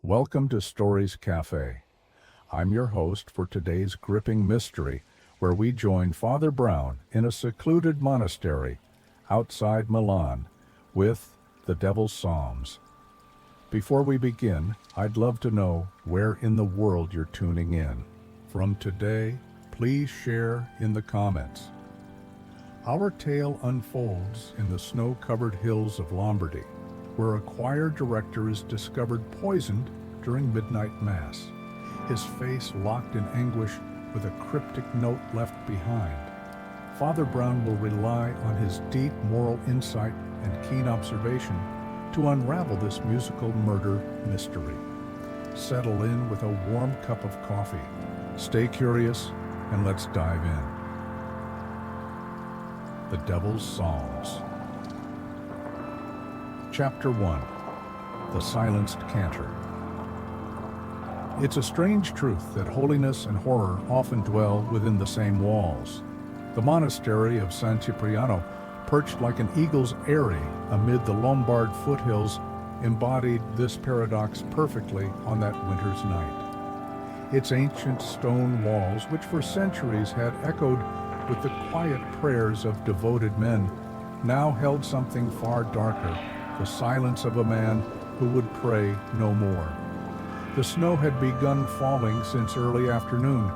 Welcome to Stories Cafe. I'm your host for today's gripping mystery, where we join Father Brown in a secluded monastery outside Milan with the Devil's Psalms. Before we begin, I'd love to know where in the world you're tuning in from today. Please share in the comments. Our tale unfolds in the snow-covered hills of Lombardy, where a choir director is discovered poisoned during midnight mass, his face locked in anguish with a cryptic note left behind. Father Brown will rely on his deep moral insight and keen observation to unravel this musical murder mystery. Settle in with a warm cup of coffee. Stay curious, and let's dive in. The Devil's Psalms. Chapter 1. The Silenced Cantor. It's a strange truth that holiness and horror often dwell within the same walls. The monastery of San Cipriano, perched like an eagle's eyrie amid the Lombard foothills, embodied this paradox perfectly on that winter's night. Its ancient stone walls, which for centuries had echoed with the quiet prayers of devoted men, now held something far darker, the silence of a man who would pray no more. The snow had begun falling since early afternoon,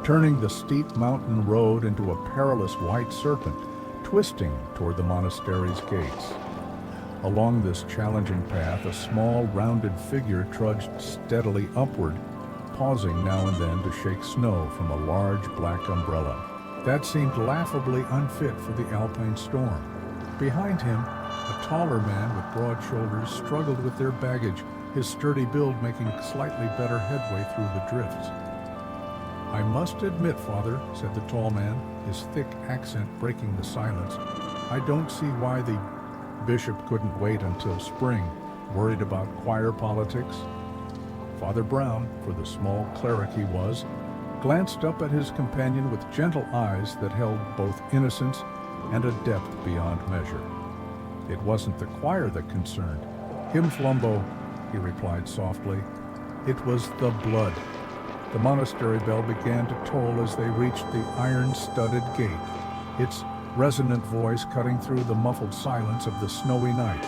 turning the steep mountain road into a perilous white serpent, twisting toward the monastery's gates. Along this challenging path, a small, rounded figure trudged steadily upward, pausing now and then to shake snow from a large black umbrella that seemed laughably unfit for the alpine storm. Behind him, a taller man with broad shoulders struggled with their baggage, his sturdy build making slightly better headway through the drifts. "I must admit, Father," said the tall man, his thick accent breaking the silence, "I don't see why the bishop couldn't wait until spring, worried about choir politics." Father Brown, for the small cleric he was, glanced up at his companion with gentle eyes that held both innocence and a depth beyond measure. "It wasn't the choir that concerned him, Flumbo," he replied softly. "It was the blood." The monastery bell began to toll as they reached the iron-studded gate, its resonant voice cutting through the muffled silence of the snowy night.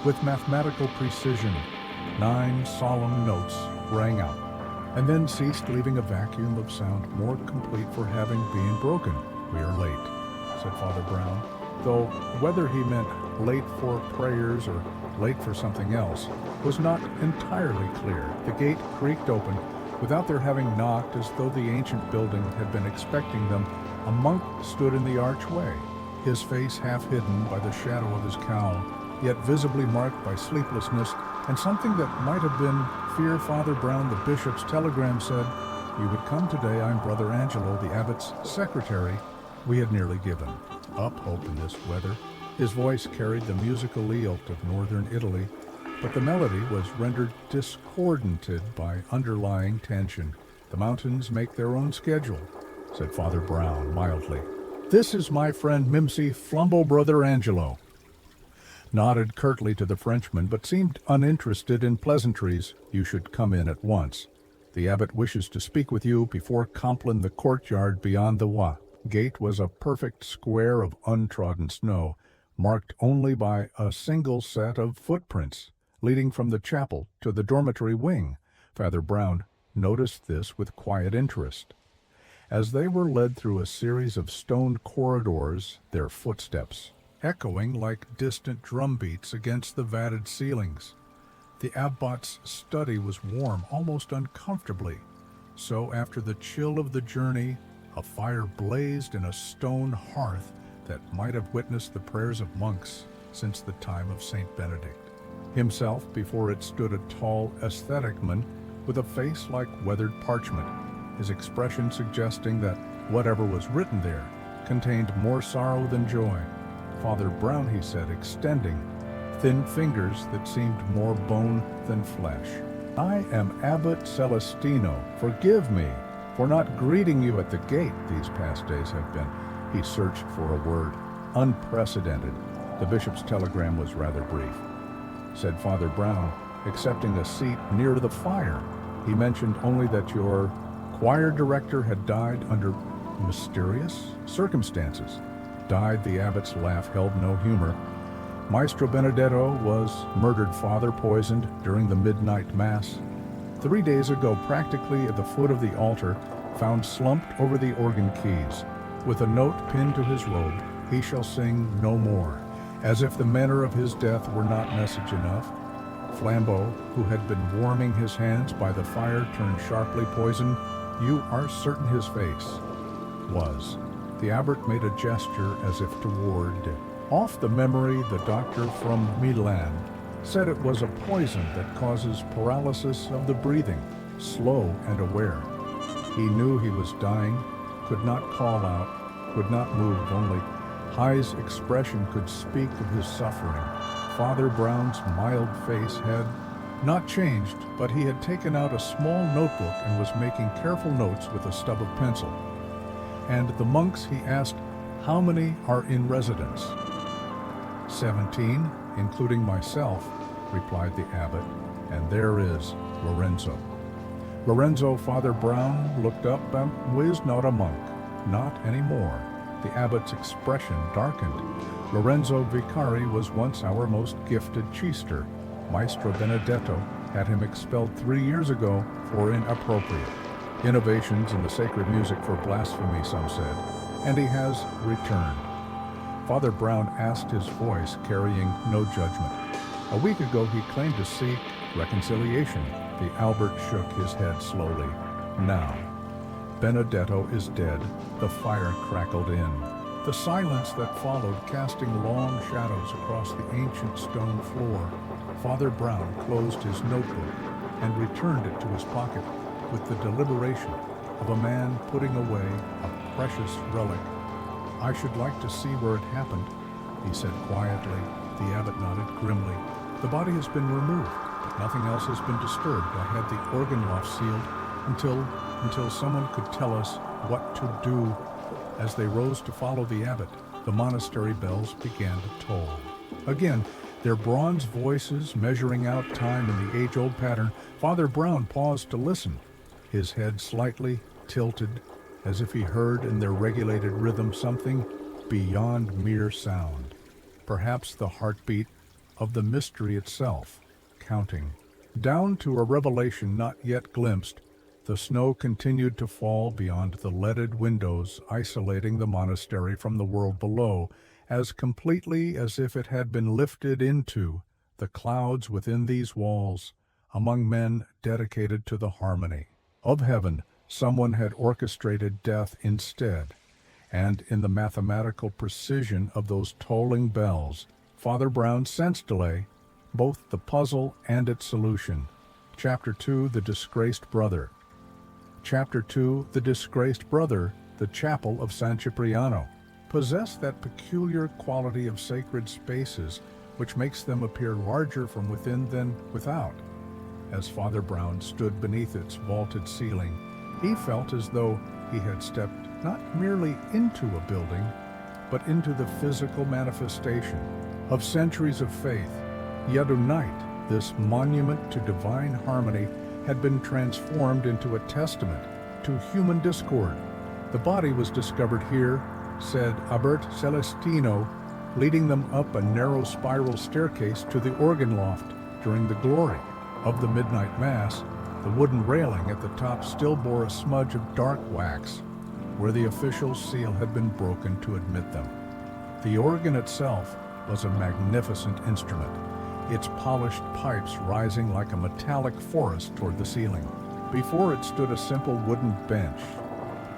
With mathematical precision, 9 solemn notes rang out, and then ceased, leaving a vacuum of sound more complete for having been broken. "We are late," said Father Brown, though whether he meant late for prayers or late for something else was not entirely clear. The gate creaked open without their having knocked, as though the ancient building had been expecting them. A monk stood in the archway, his face half hidden by the shadow of his cowl, yet visibly marked by sleeplessness and something that might have been fear. Father Brown, the bishop's telegram said, "You would come today. I'm Brother Angelo, the abbot's secretary." We had nearly given up hope in this weather. His voice carried the musical lilt of northern Italy, but the melody was rendered discordanted by underlying tension. "The mountains make their own schedule," said Father Brown mildly. "This is my friend Mimsy Flumbo, Brother Angelo." Nodded curtly to the Frenchman, but seemed uninterested in pleasantries. "You should come in at once. The abbot wishes to speak with you before Compline. The courtyard beyond the gate was a perfect square of untrodden snow, marked only by a single set of footprints leading from the chapel to the dormitory wing. Father Brown noticed this with quiet interest. As they were led through a series of stone corridors, their footsteps echoing like distant drumbeats against the vatted ceilings. The abbot's study was warm, almost uncomfortably. So after the chill of the journey, a fire blazed in a stone hearth that might have witnessed the prayers of monks since the time of Saint Benedict. Himself, before it stood a tall aesthetic man with a face like weathered parchment, his expression suggesting that whatever was written there contained more sorrow than joy. "Father Brown," he said, extending thin fingers that seemed more bone than flesh, "I am Abbot Celestino. Forgive me for not greeting you at the gate these past days have been." He searched for a word. "Unprecedented." The bishop's telegram was rather brief. Said Father Brown, accepting a seat near the fire. He mentioned only that your choir director had died under mysterious circumstances. Died, the abbot's laugh held no humor. Maestro Benedetto was murdered, father poisoned during the midnight mass. 3 days ago, practically at the foot of the altar, found slumped over the organ keys. With a note pinned to his robe, he shall sing no more. As if the manner of his death were not message enough, Flambeau, who had been warming his hands by the fire, turned sharply poison. You are certain his face was. The abbot made a gesture as if to ward off the memory. The doctor from Milan said it was a poison that causes paralysis of the breathing, slow and aware. He knew he was dying, could not call out, could not move, only High's expression could speak of his suffering. Father Brown's mild face had not changed, but he had taken out a small notebook and was making careful notes with a stub of pencil. And the monks, he asked, how many are in residence? 17, including myself, replied the abbot, and there is Lorenzo. Lorenzo, Father Brown looked up and was not a monk, not anymore. The abbot's expression darkened. Lorenzo Vicari was once our most gifted chiester. Maestro Benedetto had him expelled 3 years ago for inappropriate innovations in the sacred music, for blasphemy, some said, and he has returned. Father Brown asked, his voice carrying no judgment. A week ago he claimed to seek reconciliation. The Albert shook his head slowly. Now, Benedetto is dead. The fire crackled in. The silence that followed, casting long shadows across the ancient stone floor. Father Brown closed his notebook and returned it to his pocket with the deliberation of a man putting away a precious relic. I should like to see where it happened, he said quietly. The abbot nodded grimly. The body has been removed, but nothing else has been disturbed. I had the organ loft sealed until someone could tell us what to do. As they rose to follow the abbot, the monastery bells began to toll. Again, their bronze voices measuring out time in the age-old pattern. Father Brown paused to listen, his head slightly tilted, as if he heard in their regulated rhythm something beyond mere sound. Perhaps the heartbeat of the mystery itself, counting down to a revelation not yet glimpsed. The snow continued to fall beyond the leaded windows, isolating the monastery from the world below, as completely as if it had been lifted into the clouds within these walls. Among men dedicated to the harmony of heaven, someone had orchestrated death instead, and in the mathematical precision of those tolling bells, Father Brown sensed delay, both the puzzle and its solution. Chapter 2, The Disgraced Brother. Chapter 2, The Disgraced Brother, the Chapel of San Cipriano, possessed that peculiar quality of sacred spaces which makes them appear larger from within than without. As Father Brown stood beneath its vaulted ceiling, he felt as though he had stepped not merely into a building, but into the physical manifestation of centuries of faith. Yet tonight, this monument to divine harmony had been transformed into a testament to human discord. The body was discovered here, said Abbot Celestino, leading them up a narrow spiral staircase to the organ loft. During the glory of the midnight mass, the wooden railing at the top still bore a smudge of dark wax, where the official seal had been broken to admit them. The organ itself was a magnificent instrument, its polished pipes rising like a metallic forest toward the ceiling. Before it stood a simple wooden bench,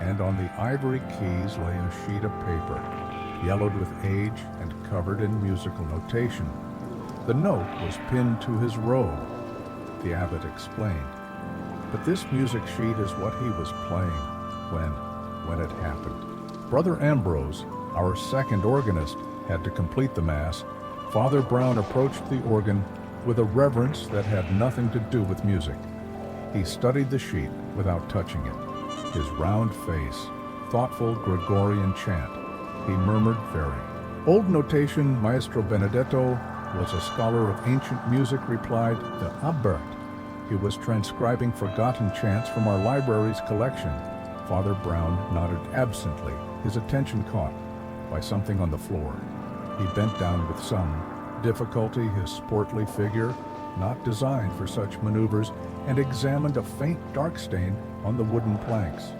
and on the ivory keys lay a sheet of paper, yellowed with age and covered in musical notation. The note was pinned to his robe, the abbot explained. But this music sheet is what he was playing when it happened. Brother Ambrose, our second organist, had to complete the Mass. Father Brown approached the organ with a reverence that had nothing to do with music. He studied the sheet without touching it. His round face, thoughtful Gregorian chant. He murmured very old notation, Maestro Benedetto, was a scholar of ancient music, replied, "The abbot." He was transcribing forgotten chants from our library's collection. Father Brown nodded absently, his attention caught by something on the floor. He bent down with some difficulty his portly figure, not designed for such maneuvers, and examined a faint dark stain on the wooden planks.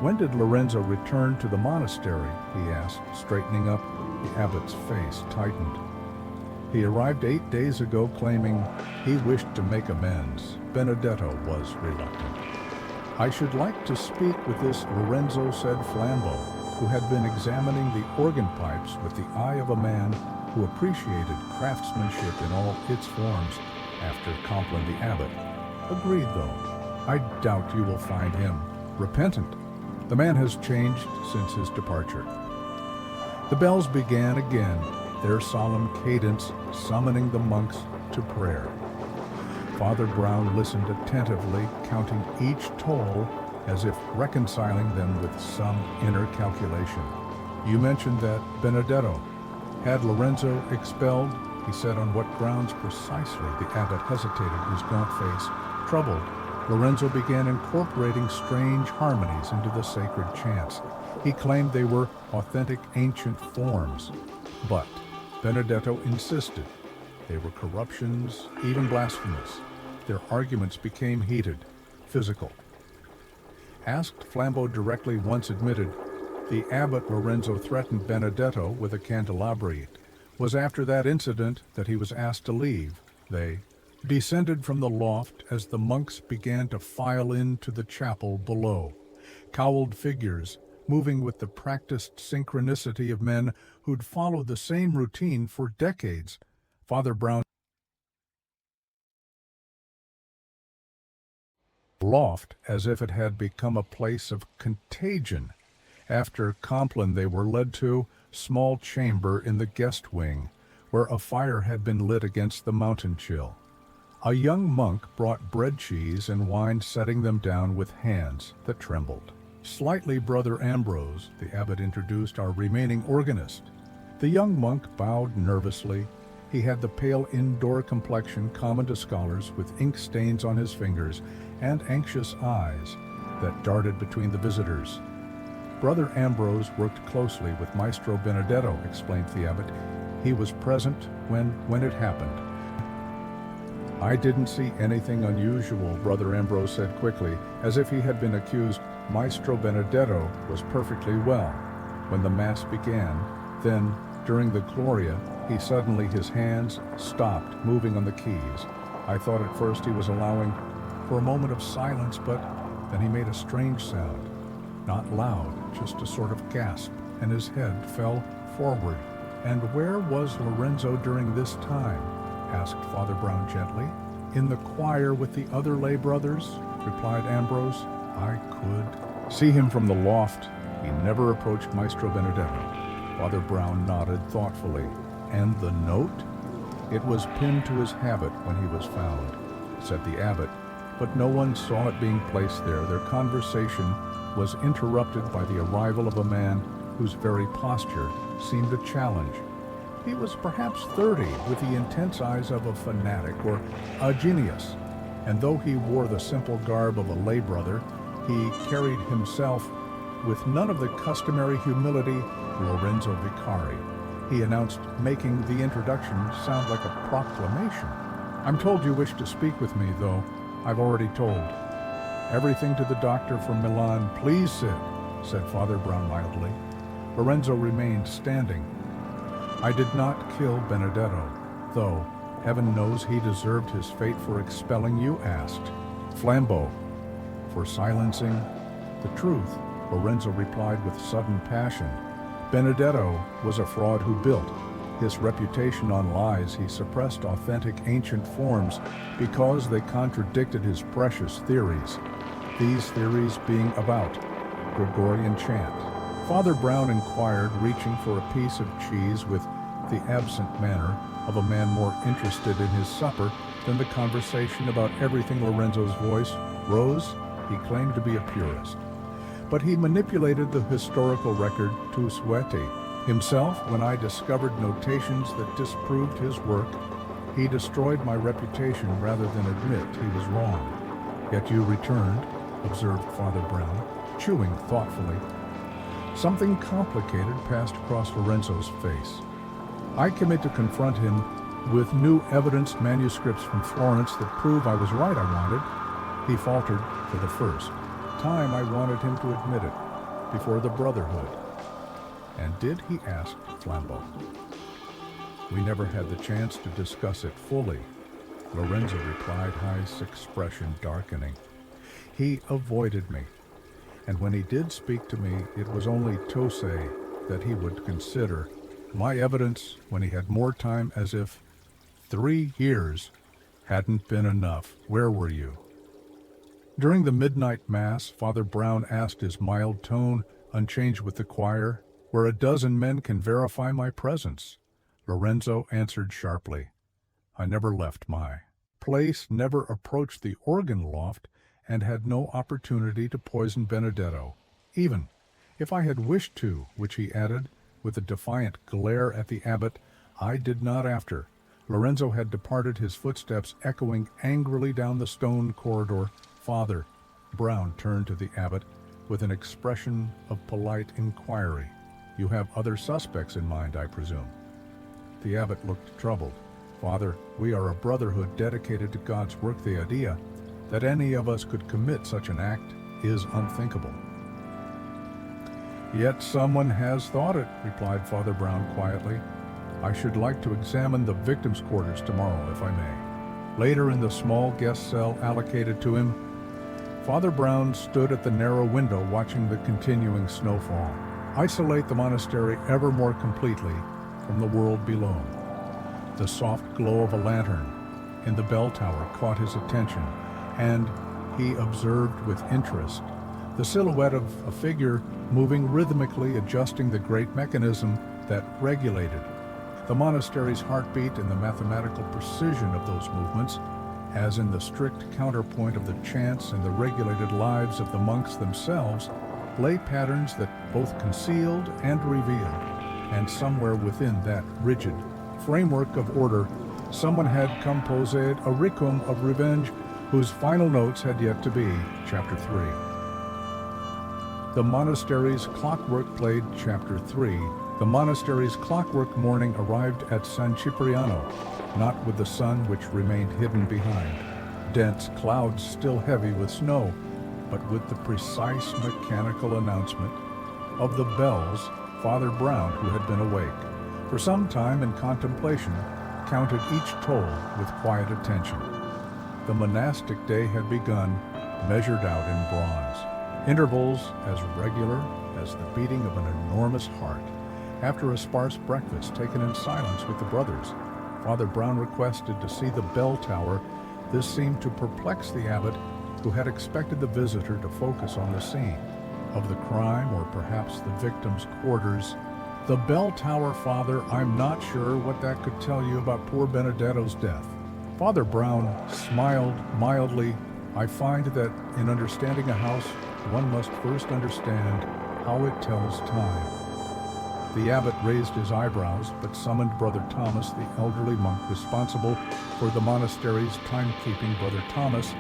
"When did Lorenzo return to the monastery?" he asked, straightening up. The abbot's face tightened. "He arrived 8 days ago, claiming he wished to make amends." Benedetto was reluctant. "I should like to speak with this Lorenzo," said Flambeau, who had been examining the organ pipes with the eye of a man who appreciated craftsmanship in all its forms after Compline the abbot. "Agreed, though. I doubt you will find him repentant. The man has changed since his departure." The bells began again, their solemn cadence summoning the monks to prayer. Father Brown listened attentively, counting each toll as if reconciling them with some inner calculation. "You mentioned that Benedetto had Lorenzo expelled," he said. "On what grounds precisely?" The abbot hesitated, his gaunt face troubled. "Lorenzo began incorporating strange harmonies into the sacred chants. He claimed they were authentic ancient forms, but Benedetto insisted they were corruptions, even blasphemous. Their arguments became heated, physical. Asked, Flambeau directly once admitted the abbot Lorenzo threatened Benedetto with a candelabra. It was after that incident that he was asked to leave. They descended from the loft as the monks began to file into the chapel below, cowled figures moving with the practiced synchronicity of men who'd followed the same routine for decades. Father Brown loft as if it had become a place of contagion. After Compline they were led to small chamber in the guest wing, where a fire had been lit against the mountain chill. A young monk brought bread, cheese, and wine, setting them down with hands that trembled. "Slightly, Brother Ambrose," the abbot introduced, "our remaining organist." The young monk bowed nervously. He had the pale indoor complexion common to scholars, with ink stains on his fingers and anxious eyes that darted between the visitors. "Brother Ambrose worked closely with Maestro Benedetto," explained the abbot. "He was present when it happened." "I didn't see anything unusual," Brother Ambrose said quickly, as if he had been accused. "Maestro Benedetto was perfectly well when the Mass began. Then, during the Gloria, his hands stopped moving on the keys. I thought at first he was allowing for a moment of silence, but then he made a strange sound. Not loud, just a sort of gasp, and his head fell forward." "And where was Lorenzo during this time?" asked Father Brown gently. "In the choir with the other lay brothers," replied Ambrose. "I could see him from the loft. He never approached Maestro Benedetto." Father Brown nodded thoughtfully. "And the note?" "It was pinned to his habit when he was found," said the abbot, "but no one saw it being placed there." Their conversation was interrupted by the arrival of a man whose very posture seemed a challenge. He was perhaps 30, with the intense eyes of a fanatic or a genius, and though he wore the simple garb of a lay brother, he carried himself with none of the customary humility. "Lorenzo Vicari," he announced, making the introduction sound like a proclamation. "I'm told you wish to speak with me, though I've already told everything to the doctor from Milan." "Please sit," said Father Brown mildly. Lorenzo remained standing. "I did not kill Benedetto, though heaven knows he deserved his fate for expelling you," asked Flambeau. "For silencing the truth," Lorenzo replied with sudden passion. "Benedetto was a fraud who built his reputation on lies. He suppressed authentic ancient forms because they contradicted his precious theories, these theories being about Gregorian chant." Father Brown inquired, reaching for a piece of cheese with the absent manner of a man more interested in his supper than the conversation about everything. Lorenzo's voice rose. He claimed to be a purist, but he manipulated the historical record to suete. Himself, when I discovered notations that disproved his work, he destroyed my reputation rather than admit he was wrong. Yet you returned, observed Father Brown, chewing thoughtfully. Something complicated passed across Lorenzo's face. I commit to confront him with new evidenced manuscripts from Florence that prove I was right. I wanted. He faltered for the first time. I wanted him to admit it before the Brotherhood. And did, he asked Flambeau. We never had the chance to discuss it fully, Lorenzo replied, his expression darkening. He avoided me, and when he did speak to me, it was only Tosei that he would consider. My evidence when he had more time, as if 3 years hadn't been enough. Where were you? During the midnight mass, Father Brown asked, his mild tone unchanged with the choir, where a dozen men can verify my presence. Lorenzo answered sharply, I never left my place, never approached the organ loft, and had no opportunity to poison Benedetto, even if I had wished to, which he added, with a defiant glare at the abbot, I did not after. Lorenzo had departed, his footsteps echoing angrily down the stone corridor. Father Brown turned to the abbot with an expression of polite inquiry. You have other suspects in mind, I presume? The abbot looked troubled. Father, we are a brotherhood dedicated to God's work. The idea that any of us could commit such an act is unthinkable. Yet someone has thought it, replied Father Brown quietly. I should like to examine the victim's quarters tomorrow, if I may. Later, in the small guest cell allocated to him, Father Brown stood at the narrow window watching the continuing snowfall. Isolate the monastery ever more completely from the world below. The soft glow of a lantern in the bell tower caught his attention, and he observed with interest the silhouette of a figure moving rhythmically, adjusting the great mechanism that regulated the monastery's heartbeat. And the mathematical precision of those movements, as in the strict counterpoint of the chants and the regulated lives of the monks themselves, lay patterns that both concealed and revealed. And somewhere within that rigid framework of order, someone had composed a requiem of revenge whose final notes had yet to be. Chapter 3. The monastery's clockwork played Chapter 3. The monastery's clockwork morning arrived at San Cipriano, not with the sun which remained hidden behind, dense clouds still heavy with snow, but with the precise mechanical announcement of the bells. Father Brown, who had been awake for some time in contemplation, counted each toll with quiet attention. The monastic day had begun, measured out in bronze, intervals as regular as the beating of an enormous heart. After a sparse breakfast taken in silence with the brothers, Father Brown requested to see the bell tower. This seemed to perplex the abbot, who had expected the visitor to focus on the scene of the crime, or perhaps the victim's quarters. The bell tower, Father, I'm not sure what that could tell you about poor Benedetto's death. Father Brown smiled mildly. I find that in understanding a house, one must first understand how it tells time. The abbot raised his eyebrows, but summoned Brother Thomas, the elderly monk responsible for the monastery's timekeeping. Brother Thomas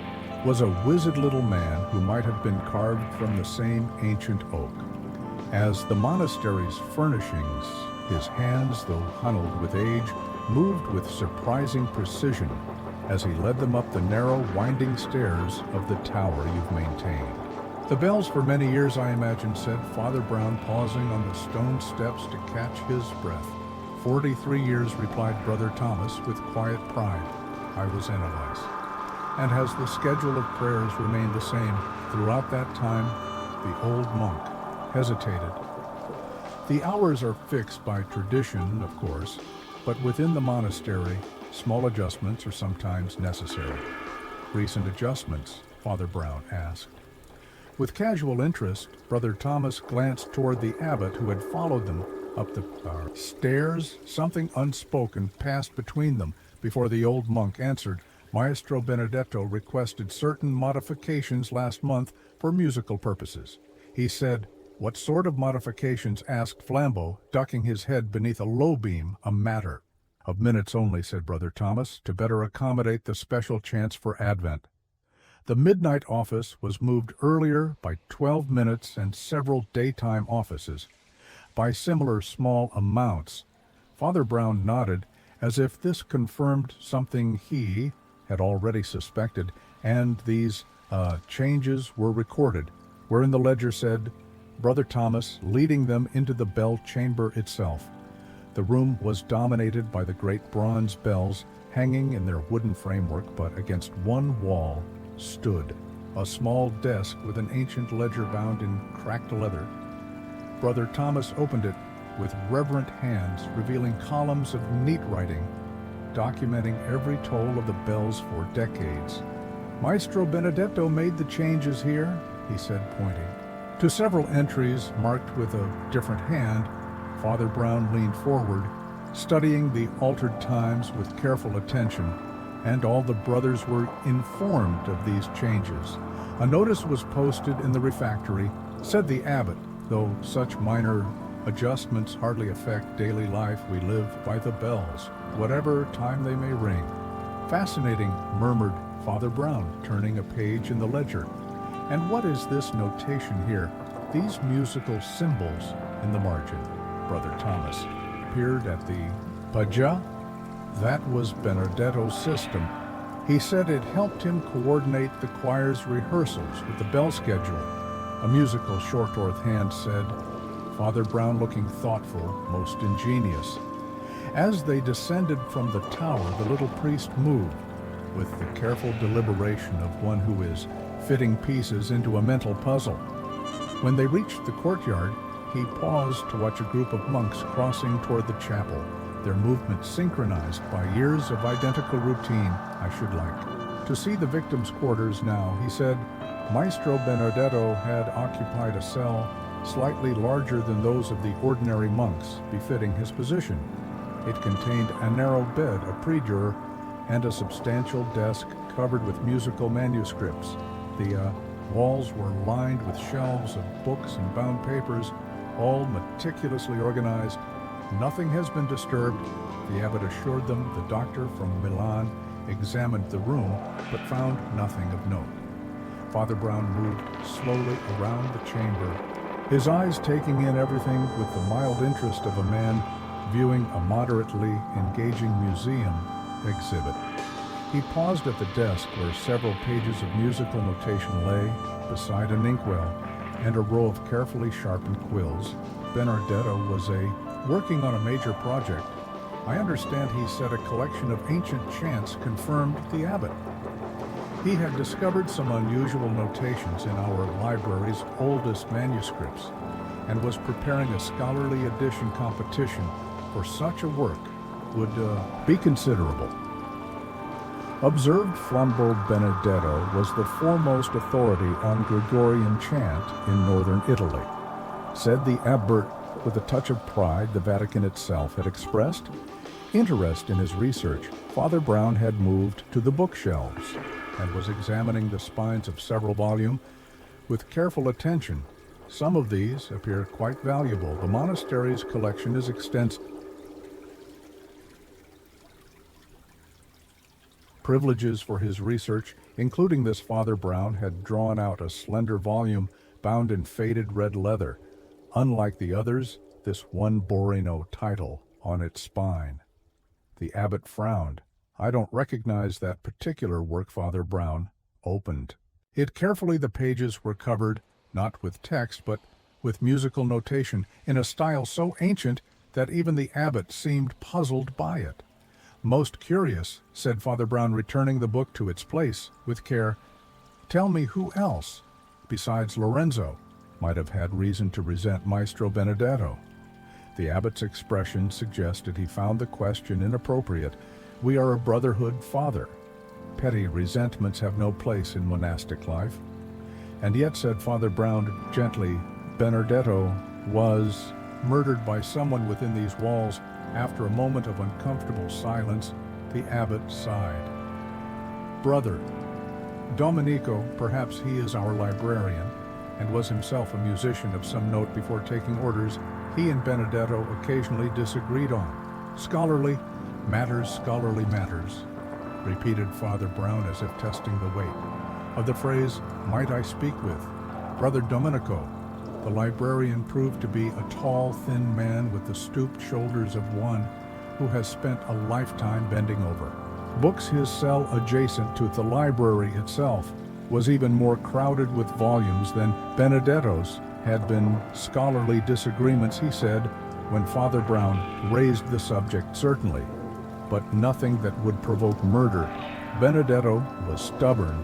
was a wizened little man who might have been carved from the same ancient oak. As the monastery's furnishings, his hands, though huddled with age, moved with surprising precision as he led them up the narrow, winding stairs of the tower you've maintained. The bells for many years, I imagine, said Father Brown, pausing on the stone steps to catch his breath. 43 years, replied Brother Thomas with quiet pride. I was in Elias. And has the schedule of prayers remained the same throughout that time? The old monk hesitated. The hours are fixed by tradition, of course, but within the monastery, small adjustments are sometimes necessary. Recent adjustments? Father Brown asked. With casual interest, Brother Thomas glanced toward the abbot, who had followed them up the stairs. Something unspoken passed between them before the old monk answered. Maestro Benedetto requested certain modifications last month for musical purposes. He said, "What sort of modifications?" asked Flambeau, ducking his head beneath a low beam. "A matter of minutes only," said Brother Thomas, "to better accommodate the special chance for Advent." The midnight office was moved earlier by 12 minutes and several daytime offices by similar small amounts. Father Brown nodded as if this confirmed something he had already suspected, and these changes were recorded, wherein the ledger said, "Brother Thomas leading them into the bell chamber itself." The room was dominated by the great bronze bells hanging in their wooden framework, but against one wall stood a small desk with an ancient ledger bound in cracked leather. Brother Thomas opened it with reverent hands, revealing columns of neat writing, documenting every toll of the bells for decades. "Maestro Benedetto made the changes here," he said, pointing to several entries marked with a different hand. Father Brown leaned forward, studying the altered times with careful attention, and all the brothers were informed of these changes. A notice was posted in the refectory, said the abbot, "Though such minor adjustments hardly affect daily life, we live by the bells, whatever time they may ring." "Fascinating," murmured Father Brown, turning a page in the ledger. "And what is this notation here? These musical symbols in the margin?" Brother Thomas peered at the Paggia. That was Benedetto's system. He said it helped him coordinate the choir's rehearsals with the bell schedule. A musical short-earth hand said. Father Brown looking thoughtful, most ingenious. As they descended from the tower, the little priest moved, with the careful deliberation of one who is fitting pieces into a mental puzzle. When they reached the courtyard, he paused to watch a group of monks crossing toward the chapel, their movements synchronized by years of identical routine. "I should like to see the victim's quarters now," he said. Maestro Benedetto had occupied a cell slightly larger than those of the ordinary monks, befitting his position. It contained a narrow bed, a prie-dieu, and a substantial desk covered with musical manuscripts. The walls were lined with shelves of books and bound papers, all meticulously organized. "Nothing has been disturbed," the abbot assured them. The doctor from Milan examined the room, but found nothing of note. Father Brown moved slowly around the chamber, his eyes taking in everything with the mild interest of a man viewing a moderately engaging museum exhibit. He paused at the desk where several pages of musical notation lay, beside an inkwell and a row of carefully sharpened quills. Benedetto was working on a major project. "I understand," he said, "a collection of ancient chants," confirmed the abbot. He had discovered some unusual notations in our library's oldest manuscripts and was preparing a scholarly edition competition, for such a work would be considerable. Observed Flambeau Benedetto was the foremost authority on Gregorian chant in northern Italy. Said the abbot with a touch of pride the Vatican itself had expressed interest in his research. Father Brown had moved to the bookshelves and was examining the spines of several volumes with careful attention. Some of these appear quite valuable. The monastery's collection is extensive. Privileges for his research, including this, Father Brown had drawn out a slender volume bound in faded red leather. Unlike the others, this one bore no title on its spine. The abbot frowned. "I don't recognize that particular work." Father Brown opened it carefully. The pages were covered, not with text, but with musical notation, in a style so ancient that even the abbot seemed puzzled by it. "Most curious," said Father Brown, returning the book to its place with care. "Tell me who else, besides Lorenzo, might have had reason to resent Maestro Benedetto?" The abbot's expression suggested he found the question inappropriate. "We are a brotherhood, Father. Petty resentments have no place in monastic life." "And yet," said Father Brown gently, "Benedetto was murdered by someone within these walls." After a moment of uncomfortable silence, the abbot sighed. "Brother Domenico, perhaps he is our librarian, and was himself a musician of some note before taking orders, he and Benedetto occasionally disagreed on. Scholarly matters, repeated Father Brown as if testing the weight of the phrase, "Might I speak with Brother Domenico?" The librarian proved to be a tall, thin man with the stooped shoulders of one who has spent a lifetime bending over books. His cell, adjacent to the library itself, was even more crowded with volumes than Benedetto's had been. Scholarly disagreements, he said, when Father Brown raised the subject, certainly, but nothing that would provoke murder. Benedetto was stubborn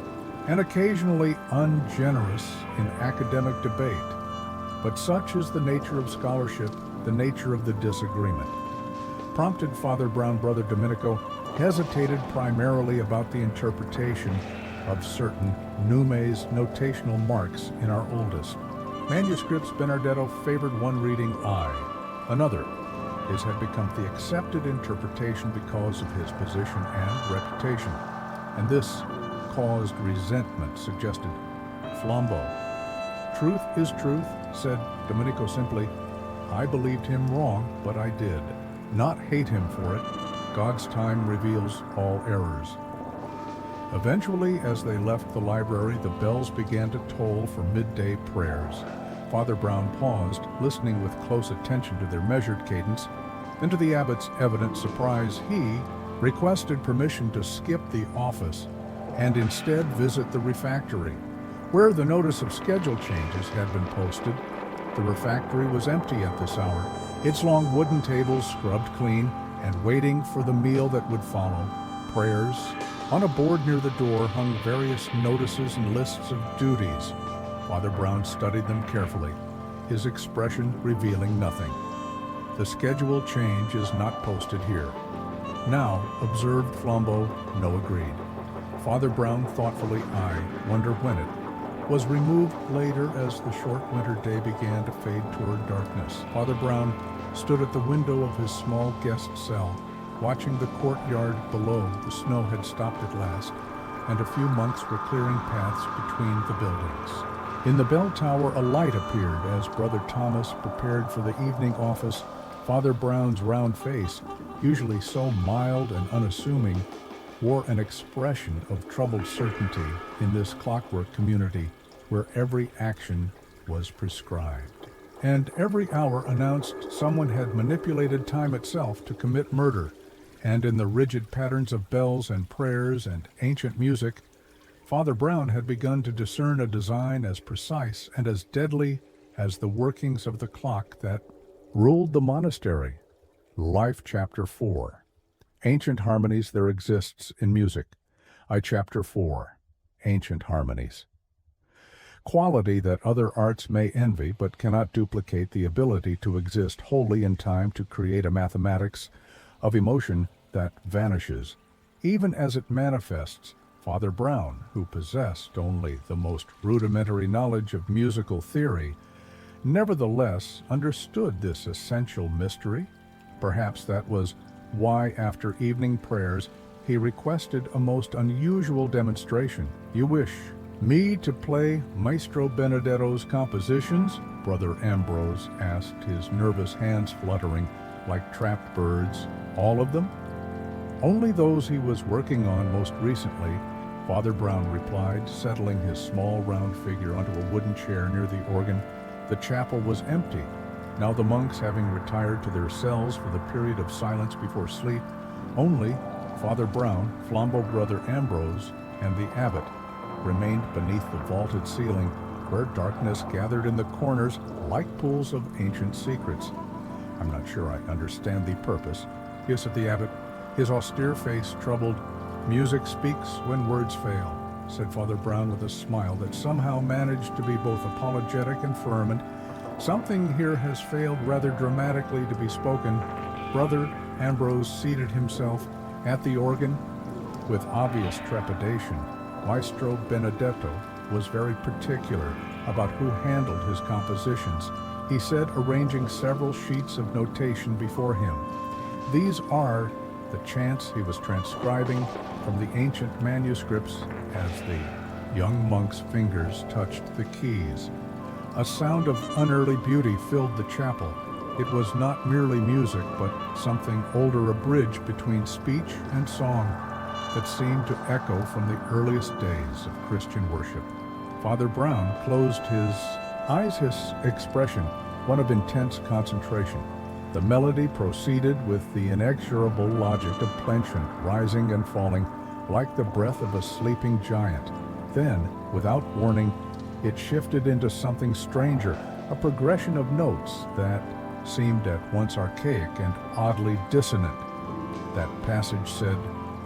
and occasionally ungenerous in academic debate. But such is the nature of scholarship, the nature of the disagreement. Prompted Father Brown, Brother Domenico hesitated primarily about the interpretation of certain numes notational marks in our oldest manuscripts. Benedetto favored one reading I, another. His had become the accepted interpretation because of his position and reputation, and this caused resentment, suggested Flambeau. Truth is truth, said Domenico simply. I believed him wrong, but I did not hate him for it. God's time reveals all errors. Eventually, as they left the library, the bells began to toll for midday prayers. Father Brown paused, listening with close attention to their measured cadence. Then, to the abbot's evident surprise, he requested permission to skip the office and instead visit the refectory, where the notice of schedule changes had been posted. The refectory was empty at this hour, its long wooden tables scrubbed clean and waiting for the meal that would follow. Prayers. On a board near the door hung various notices and lists of duties. Father Brown studied them carefully, his expression revealing nothing. The schedule change is not posted here. Now, observed Flambeau. No, agreed. Father Brown thoughtfully, I wonder when it was removed. Later, as the short winter day began to fade toward darkness, Father Brown stood at the window of his small guest cell, watching the courtyard below. The snow had stopped at last, and a few monks were clearing paths between the buildings. In the bell tower, a light appeared as Brother Thomas prepared for the evening office. Father Brown's round face, usually so mild and unassuming, wore an expression of troubled certainty in this clockwork community where every action was prescribed, and every hour announced someone had manipulated time itself to commit murder. And in the rigid patterns of bells and prayers and ancient music, Father Brown had begun to discern a design as precise and as deadly as the workings of the clock that ruled the monastery. Life, Chapter 4. Ancient harmonies there exists in music. Chapter 4. Ancient harmonies. Quality that other arts may envy but cannot duplicate, the ability to exist wholly in time, to create a mathematics of emotion that vanishes, even as it manifests. Father Brown, who possessed only the most rudimentary knowledge of musical theory, nevertheless understood this essential mystery. Perhaps that was why, after evening prayers, he requested a most unusual demonstration. You wish me to play Maestro Benedetto's compositions? Brother Ambrose asked, his nervous hands fluttering like trapped birds. All of them? Only those he was working on most recently, Father Brown replied, settling his small round figure onto a wooden chair near the organ. The chapel was empty. Now, the monks having retired to their cells for the period of silence before sleep, only Father Brown, Flambeau, Brother Ambrose, and the abbot remained beneath the vaulted ceiling, where darkness gathered in the corners like pools of ancient secrets. I'm not sure I understand the purpose, hissed the abbot, his austere face troubled. Music speaks when words fail, said Father Brown with a smile that somehow managed to be both apologetic and firm, and something here has failed rather dramatically to be spoken. Brother Ambrose seated himself at the organ with obvious trepidation. Maestro Benedetto was very particular about who handled his compositions, he said, arranging several sheets of notation before him. These are the chants he was transcribing from the ancient manuscripts as the young monk's fingers touched the keys. A sound of unearthly beauty filled the chapel. It was not merely music, but something older, a bridge between speech and song that seemed to echo from the earliest days of Christian worship. Father Brown closed his eyes, his expression one of intense concentration. The melody proceeded with the inexorable logic of plension, rising and falling like the breath of a sleeping giant. Then, without warning, it shifted into something stranger, a progression of notes that seemed at once archaic and oddly dissonant. That passage said,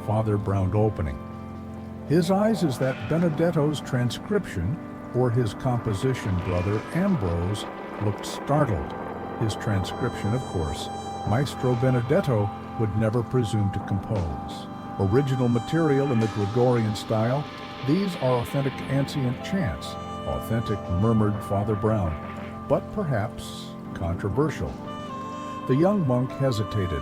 Father Brown opening. His eyes is that Benedetto's transcription, or his composition brother Ambrose, looked startled. His transcription, of course, Maestro Benedetto would never presume to compose. Original material in the Gregorian style, these are authentic ancient chants, authentic, murmured Father Brown, but perhaps controversial. The young monk hesitated.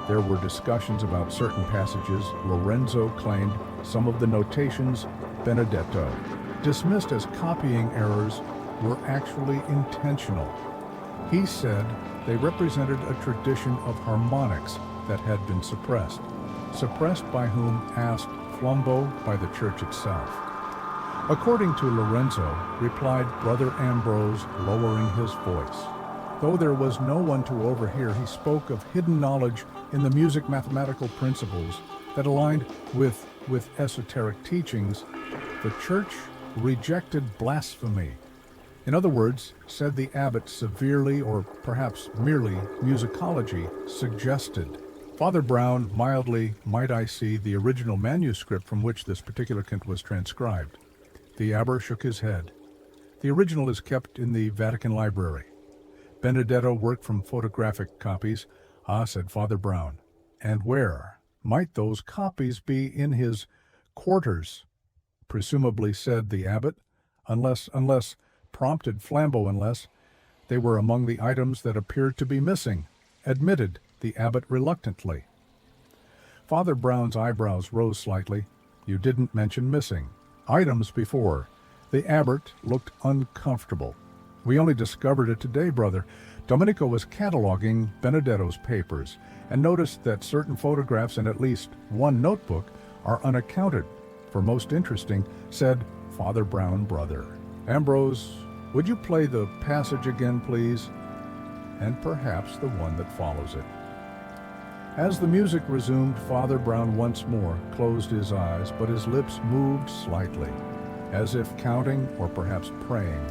There were discussions about certain passages. Lorenzo claimed some of the notations Benedetto dismissed as copying errors were actually intentional. He said they represented a tradition of harmonics that had been suppressed. Suppressed by whom, asked Flambeau, by the church itself. According to Lorenzo, replied Brother Ambrose, lowering his voice. Though there was no one to overhear, he spoke of hidden knowledge in the music mathematical principles that aligned with esoteric teachings. The church rejected blasphemy. In other words, said the abbot, severely or perhaps merely musicology suggested. Father Brown mildly, might I see the original manuscript from which this particular cant was transcribed? The abbot shook his head. The original is kept in the Vatican Library. Benedetto worked from photographic copies. Ah, said Father Brown. And where might those copies be? In his quarters, presumably, said the abbot, unless, prompted Flambeau, unless they were among the items that appeared to be missing, admitted the abbot reluctantly. Father Brown's eyebrows rose slightly. You didn't mention missing items before. The abbot looked uncomfortable. We only discovered it today, brother. Domenico was cataloging Benedetto's papers and noticed that certain photographs and at least one notebook are unaccounted for. Most interesting, said Father Brown, brother. Ambrose, would you play the passage again, please? And perhaps the one that follows it. As the music resumed, Father Brown once more closed his eyes, but his lips moved slightly, as if counting or perhaps praying,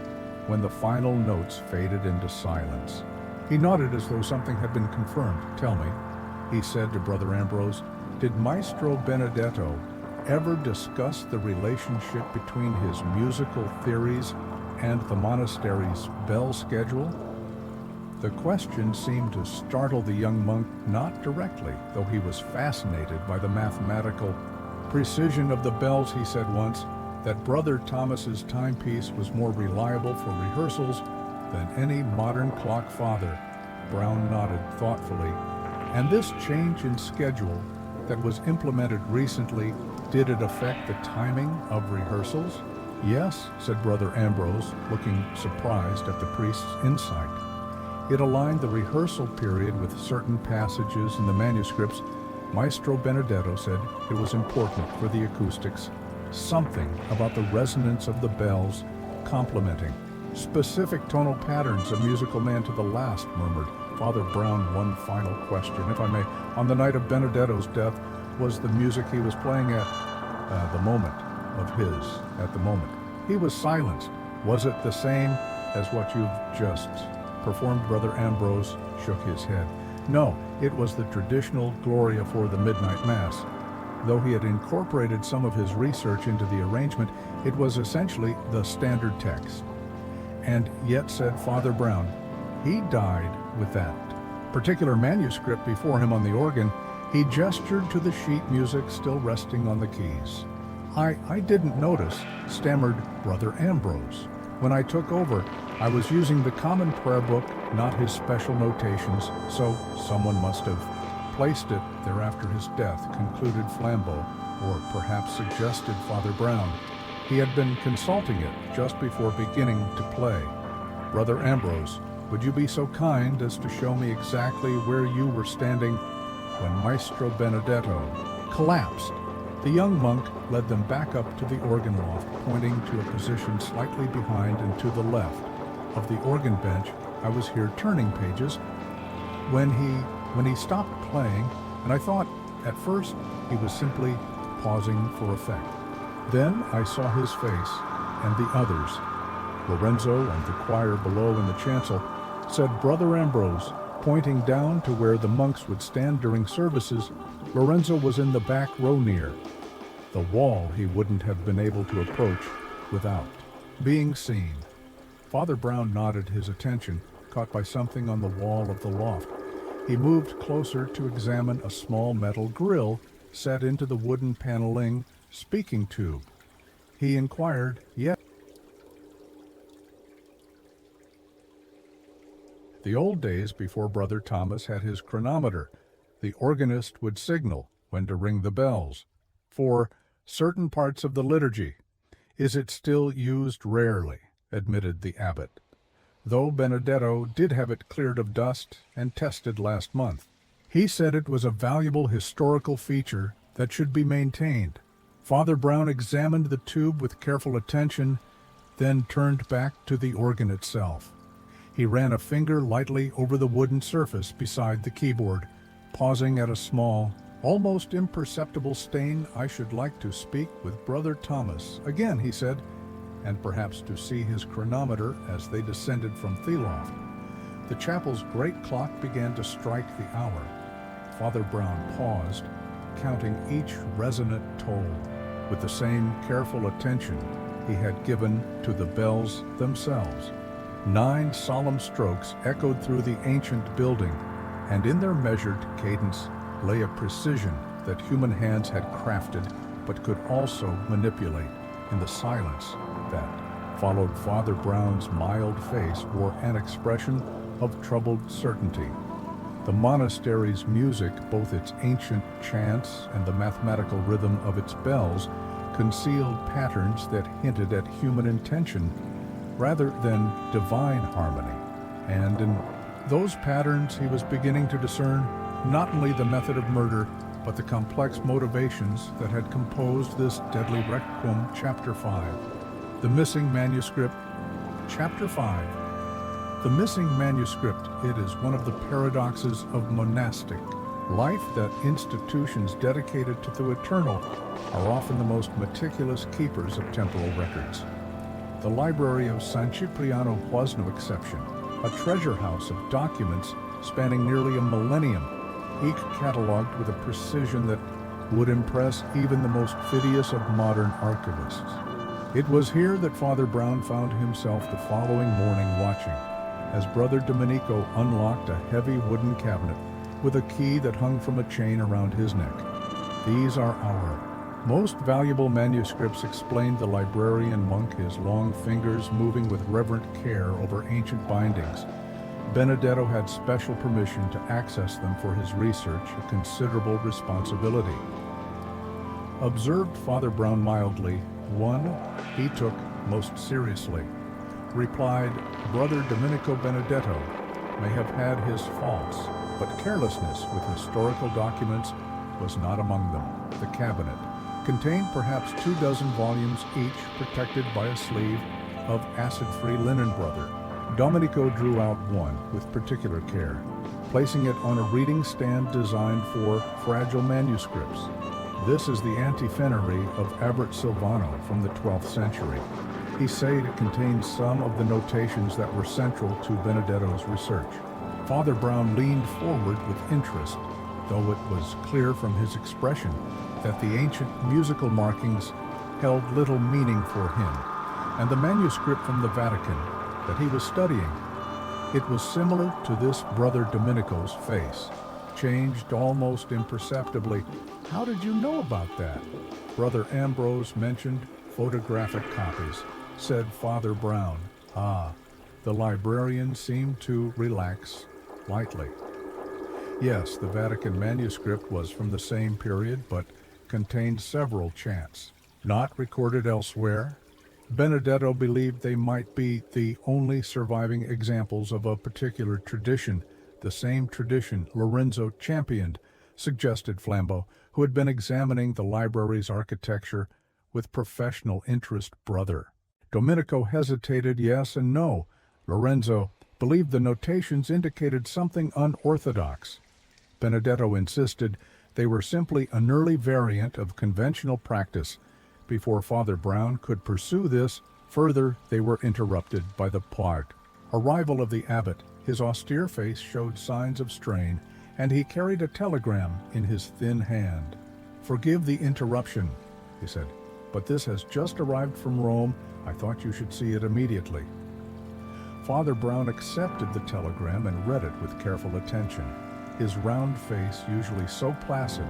when the final notes faded into silence. He nodded as though something had been confirmed. Tell me, he said to Brother Ambrose, did Maestro Benedetto ever discuss the relationship between his musical theories and the monastery's bell schedule? The question seemed to startle the young monk, not directly, though he was fascinated by the mathematical precision of the bells. He said once that Brother Thomas's timepiece was more reliable for rehearsals than any modern clock. Father Brown nodded thoughtfully. And this change in schedule that was implemented recently, did it affect the timing of rehearsals? Yes, said Brother Ambrose, looking surprised at the priest's insight. It aligned the rehearsal period with certain passages in the manuscripts. Maestro Benedetto said it was important for the acoustics. Something about the resonance of the bells complementing specific tonal patterns. A musical man to the last, murmured Father Brown. One final question, if I may. On the night of Benedetto's death, was the music he was playing at the moment? He was silenced. Was it the same as what you've just performed? Brother Ambrose shook his head. No, it was the traditional Gloria for the Midnight Mass. Though he had incorporated some of his research into the arrangement, it was essentially the standard text. And yet, said Father Brown, he died with that particular manuscript before him on the organ. He gestured to the sheet music still resting on the keys. I didn't notice, stammered Brother Ambrose. When I took over, I was using the common prayer book, not his special notations, so someone must have placed it there after his death, concluded Flambeau, or perhaps suggested Father Brown. He had been consulting it just before beginning to play. Brother Ambrose, would you be so kind as to show me exactly where you were standing when Maestro Benedetto collapsed? The young monk led them back up to the organ loft, pointing to a position slightly behind and to the left of the organ bench. I was here turning pages when he stopped playing, and I thought at first he was simply pausing for effect. Then I saw his face and the others. Lorenzo and the choir below in the chancel, said Brother Ambrose, pointing down to where the monks would stand during services. Lorenzo was in the back row near the wall. He wouldn't have been able to approach without being seen. Father Brown nodded his attention, caught by something on the wall of the loft. He moved closer to examine a small metal grill set into the wooden paneling speaking tube. He inquired, "Yes." The old days before Brother Thomas had his chronometer, the organist would signal when to ring the bells. For certain parts of the liturgy, is it still used? Rarely, admitted the abbot, though Benedetto did have it cleared of dust and tested last month. He said it was a valuable historical feature that should be maintained. Father Brown examined the tube with careful attention, then turned back to the organ itself. He ran a finger lightly over the wooden surface beside the keyboard, pausing at a small, almost imperceptible stain. "I should like to speak with Brother Thomas again," he said, and perhaps to see his chronometer as they descended from the loft. The chapel's great clock began to strike the hour. Father Brown paused, counting each resonant toll with the same careful attention he had given to the bells themselves. 9 solemn strokes echoed through the ancient building, and in their measured cadence lay a precision that human hands had crafted but could also manipulate. In the silence that followed, Father Brown's mild face wore an expression of troubled certainty. The monastery's music, both its ancient chants and the mathematical rhythm of its bells, concealed patterns that hinted at human intention rather than divine harmony. And in those patterns he was beginning to discern not only the method of murder, but the complex motivations that had composed this deadly requiem. Chapter 5. The Missing Manuscript. Chapter 5. The Missing Manuscript. It is one of the paradoxes of monastic life that institutions dedicated to the eternal are often the most meticulous keepers of temporal records. The library of San Cipriano was no exception, a treasure house of documents spanning nearly a millennium, each cataloged with a precision that would impress even the most fastidious of modern archivists. It was here that Father Brown found himself the following morning, watching as Brother Domenico unlocked a heavy wooden cabinet with a key that hung from a chain around his neck. "These are our most valuable manuscripts," explained the librarian monk, his long fingers moving with reverent care over ancient bindings. Benedetto had special permission to access them for his research, a considerable responsibility. Observed Father Brown mildly, one he took most seriously. Replied, "Brother Domenico Benedetto may have had his faults, but carelessness with historical documents was not among them." The cabinet contained perhaps 24 volumes each, protected by a sleeve of acid-free linen. Brother Domenico drew out one with particular care, placing it on a reading stand designed for fragile manuscripts. This is the Antifenary of Abbot Silvano from the 12th century. He said it contains some of the notations that were central to Benedetto's research. Father Brown leaned forward with interest, though it was clear from his expression that the ancient musical markings held little meaning for him, and the manuscript from the Vatican that he was studying, it was similar to this Brother Domenico's face, changed almost imperceptibly. "How did you know about that?" Brother Ambrose mentioned photographic copies, said Father Brown. "Ah." The librarian seemed to relax lightly. Yes, the Vatican manuscript was from the same period, but contained several chants, not recorded elsewhere. Benedetto believed they might be the only surviving examples of a particular tradition, the same tradition Lorenzo championed, suggested Flambeau, who had been examining the library's architecture with professional interest. Brother Domenico hesitated yes and no. Lorenzo believed the notations indicated something unorthodox. Benedetto insisted they were simply an early variant of conventional practice. Before Father Brown could pursue this further, they were interrupted by the arrival of the abbot. His austere face showed signs of strain, and he carried a telegram in his thin hand. "Forgive the interruption," he said, "but this has just arrived from Rome. I thought you should see it immediately." Father Brown accepted the telegram and read it with careful attention. His round face, usually so placid,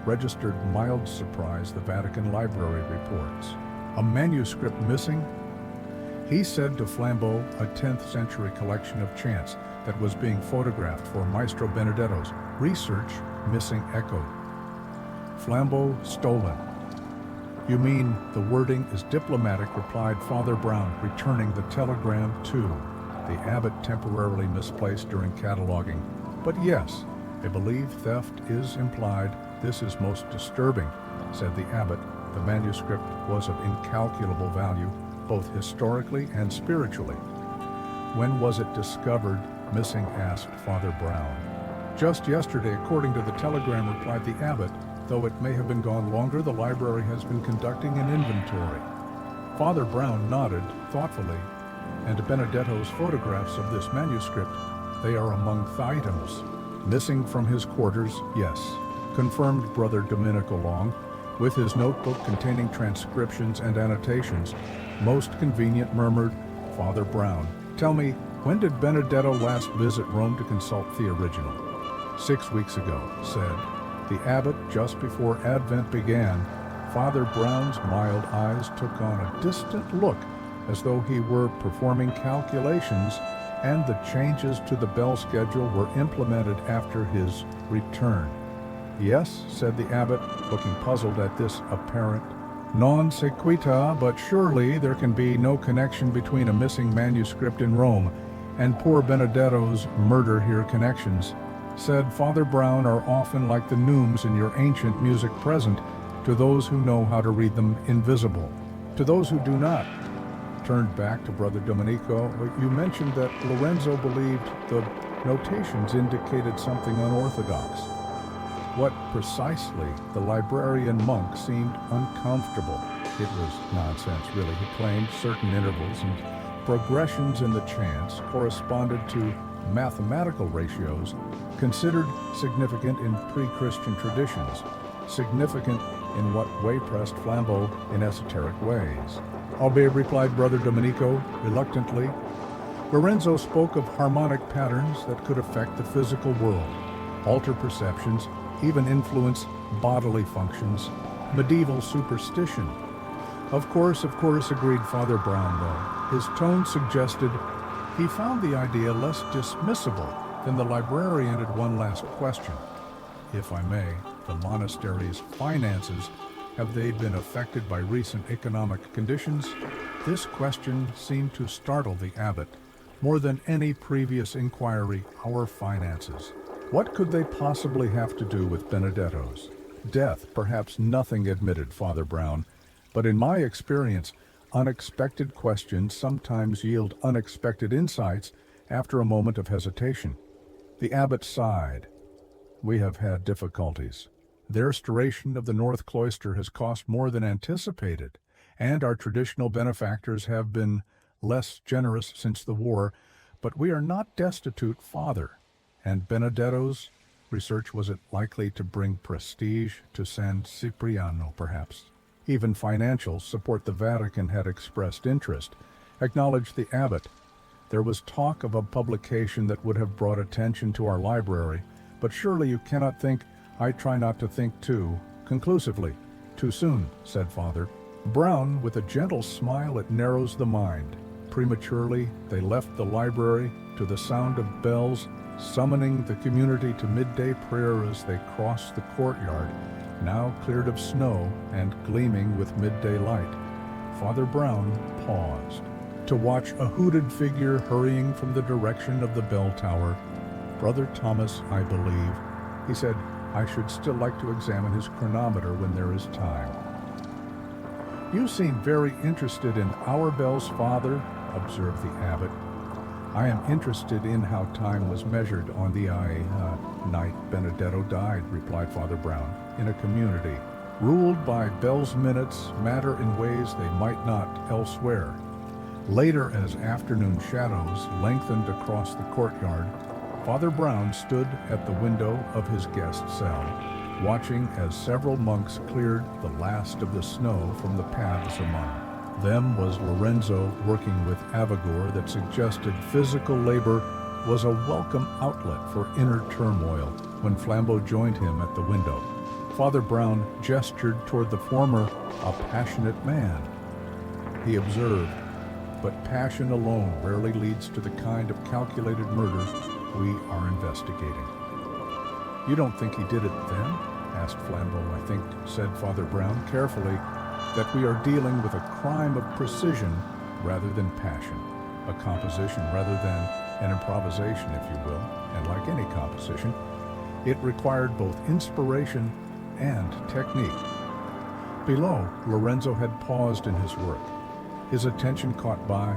registered mild surprise. The Vatican Library reports. "A manuscript missing?" He said to Flambeau, a 10th century collection of chants that was being photographed for Maestro Benedetto's research. Missing echoed. Flambeau, stolen. "You mean the wording is diplomatic," replied Father Brown, returning the telegram to the abbot, temporarily misplaced during cataloging. "But yes, I believe theft is implied. This is most disturbing," said the abbot. The manuscript was of incalculable value, both historically and spiritually. "When was it discovered?" Missing, asked Father Brown. "Just yesterday, according to the telegram," replied the abbot. "Though it may have been gone longer, the library has been conducting an inventory." Father Brown nodded thoughtfully. "And Benedetto's photographs of this manuscript, they are among the items missing from his quarters?" "Yes," confirmed Brother Domenico Long, "with his notebook containing transcriptions and annotations." "Most convenient," murmured Father Brown. "Tell me, when did Benedetto last visit Rome to consult the original?" 6 weeks ago," said the abbot, just before Advent began. Father Brown's mild eyes took on a distant look, as though he were performing calculations, and the changes to the bell schedule were implemented after his return. "Yes," said the abbot, looking puzzled at this apparent non sequitur, "but surely there can be no connection between a missing manuscript in Rome and poor Benedetto's murder here." "Connections," said Father Brown, "are often like the neumes in your ancient music, present to those who know how to read them, invisible to those who do not." Turned back to Brother Domenico. "You mentioned that Lorenzo believed the notations indicated something unorthodox. What precisely?" The librarian monk seemed uncomfortable. "It was nonsense, really," he claimed. "Certain intervals and progressions in the chants corresponded to mathematical ratios considered significant in pre-Christian traditions." "Significant in what way?" pressed Flambeau. "In esoteric ways." "Albeit," replied Brother Domenico reluctantly. "Lorenzo spoke of harmonic patterns that could affect the physical world, alter perceptions, even influence bodily functions. Medieval superstition." Of course," agreed Father Brown, though his tone suggested he found the idea less dismissible. Then the librarian had one last question. "If I may, the monastery's finances, have they been affected by recent economic conditions?" This question seemed to startle the abbot more than any previous inquiry. "Our finances? What could they possibly have to do with Benedetto's death?" "Perhaps nothing," admitted Father Brown. "But in my experience, unexpected questions sometimes yield unexpected insights after a moment of hesitation." The abbot sighed. "We have had difficulties. The restoration of the North Cloister has cost more than anticipated, and our traditional benefactors have been less generous since the war. But we are not destitute, Father. And Benedetto's research, was it likely to bring prestige to San Cipriano, perhaps? Even financial support. The Vatican had expressed interest," acknowledged the abbot. "There was talk of a publication that would have brought attention to our library. But surely you cannot think—" "I try not to think too conclusively too soon," said Father Brown with a gentle smile. "It narrows the mind." Prematurely they left the library to the sound of bells summoning the community to midday prayer as they crossed the courtyard, now cleared of snow and gleaming with midday light. Father Brown paused to watch a hooded figure hurrying from the direction of the bell tower. "Brother Thomas, I believe," he said. "I should still like to examine his chronometer when there is time." "You seem very interested in our bells, Father," observed the abbot. "I am interested in how time was measured on the night Benedetto died," replied Father Brown. "In a community ruled by bells, minutes matter in ways they might not elsewhere." Later, as afternoon shadows lengthened across the courtyard, Father Brown stood at the window of his guest cell, watching as several monks cleared the last of the snow from the paths among them was Lorenzo working with Avigor that suggested physical labor was a welcome outlet for inner turmoil when Flambeau joined him at the window. Father Brown gestured toward the former, a passionate man. He observed, "But passion alone rarely leads to the kind of calculated murder we are investigating." "You don't think he did it then?" asked Flambeau. "I think," said Father Brown carefully, "that we are dealing with a crime of precision rather than passion, a composition rather than an improvisation, if you will, and like any composition, it required both inspiration and technique." Below, Lorenzo had paused in his work, his attention caught by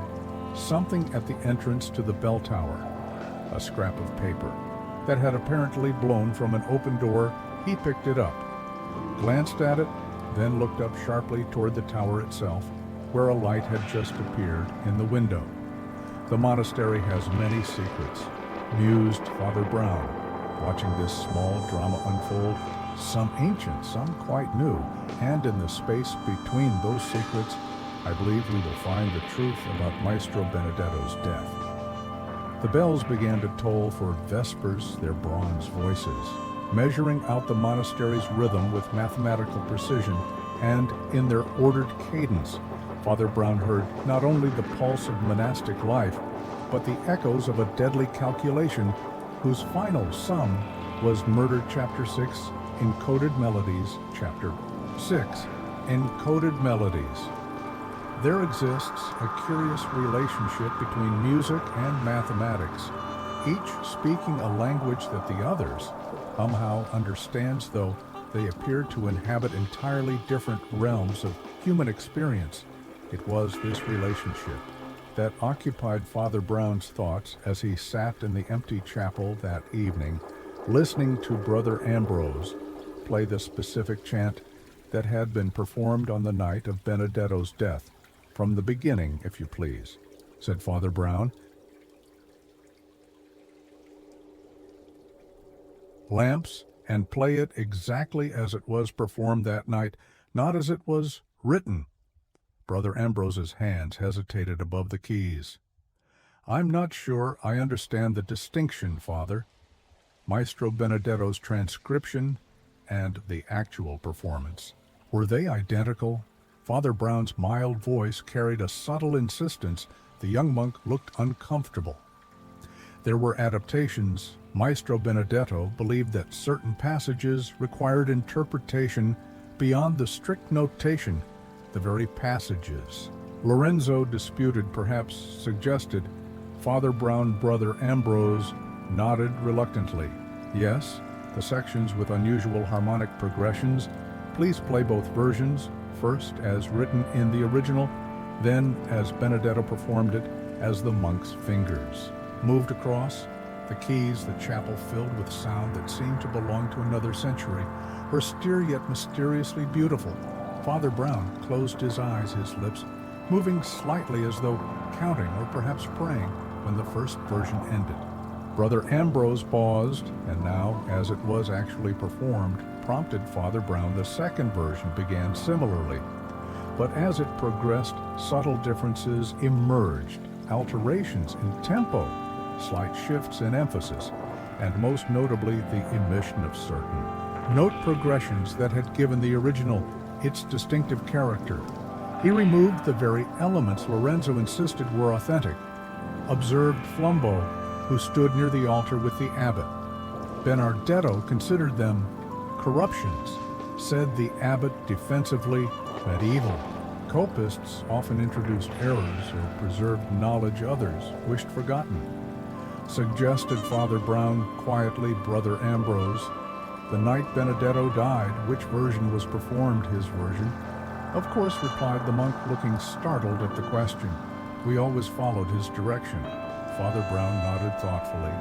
something at the entrance to the bell tower, a scrap of paper that had apparently blown from an open door. He picked it up, glanced at it, then looked up sharply toward the tower itself, where a light had just appeared in the window. "The monastery has many secrets," mused Father Brown, watching this small drama unfold, some ancient, some quite new, and in the space between those secrets, I believe we will find the truth about Maestro Benedetto's death. The bells began to toll for vespers, their bronze voices, measuring out the monastery's rhythm with mathematical precision, and in their ordered cadence, Father Brown heard not only the pulse of monastic life, but the echoes of a deadly calculation whose final sum was Murder Chapter 6, Encoded Melodies, Chapter 6, Encoded Melodies. There exists a curious relationship between music and mathematics, each speaking a language that the others somehow understands, though they appear to inhabit entirely different realms of human experience. It was this relationship that occupied Father Brown's thoughts as he sat in the empty chapel that evening, listening to Brother Ambrose play the specific chant that had been performed on the night of Benedetto's death. "From the beginning, if you please," said Father Brown. "Lamps, and play it exactly as it was performed that night, not as it was written." Brother Ambrose's hands hesitated above the keys. "I'm not sure I understand the distinction, Father. Maestro Benedetto's transcription and the actual performance, were they identical?" Father Brown's mild voice carried a subtle insistence. The young monk looked uncomfortable. "There were adaptations. Maestro Benedetto believed that certain passages required interpretation beyond the strict notation, the very passages." Lorenzo disputed, perhaps suggested. Father Brown, Brother Ambrose nodded reluctantly. "Yes, the sections with unusual harmonic progressions. Please play both versions, first as written in the original, then as Benedetto performed it, as the monk's fingers moved across the keys. The chapel filled with sound that seemed to belong to another century, austere yet mysteriously beautiful. Father Brown closed his eyes, his lips moving slightly as though counting or perhaps praying when the first version ended. Brother Ambrose paused, and now, as it was actually performed, prompted Father Brown. The second version began similarly, but as it progressed, subtle differences emerged, alterations in tempo, slight shifts in emphasis, and most notably the omission of certain note progressions that had given the original its distinctive character. He removed the very elements Lorenzo insisted were authentic, observed Flambeau, who stood near the altar with the abbot. Benedetto considered them corruptions, said the abbot defensively, medieval Copists often introduced errors or preserved knowledge others wished forgotten. Suggested Father Brown quietly, Brother Ambrose, "The night Benedetto died, which version was performed?" "His version." "Of course," replied the monk, looking startled at the question. "We always followed his direction." Father Brown nodded thoughtfully.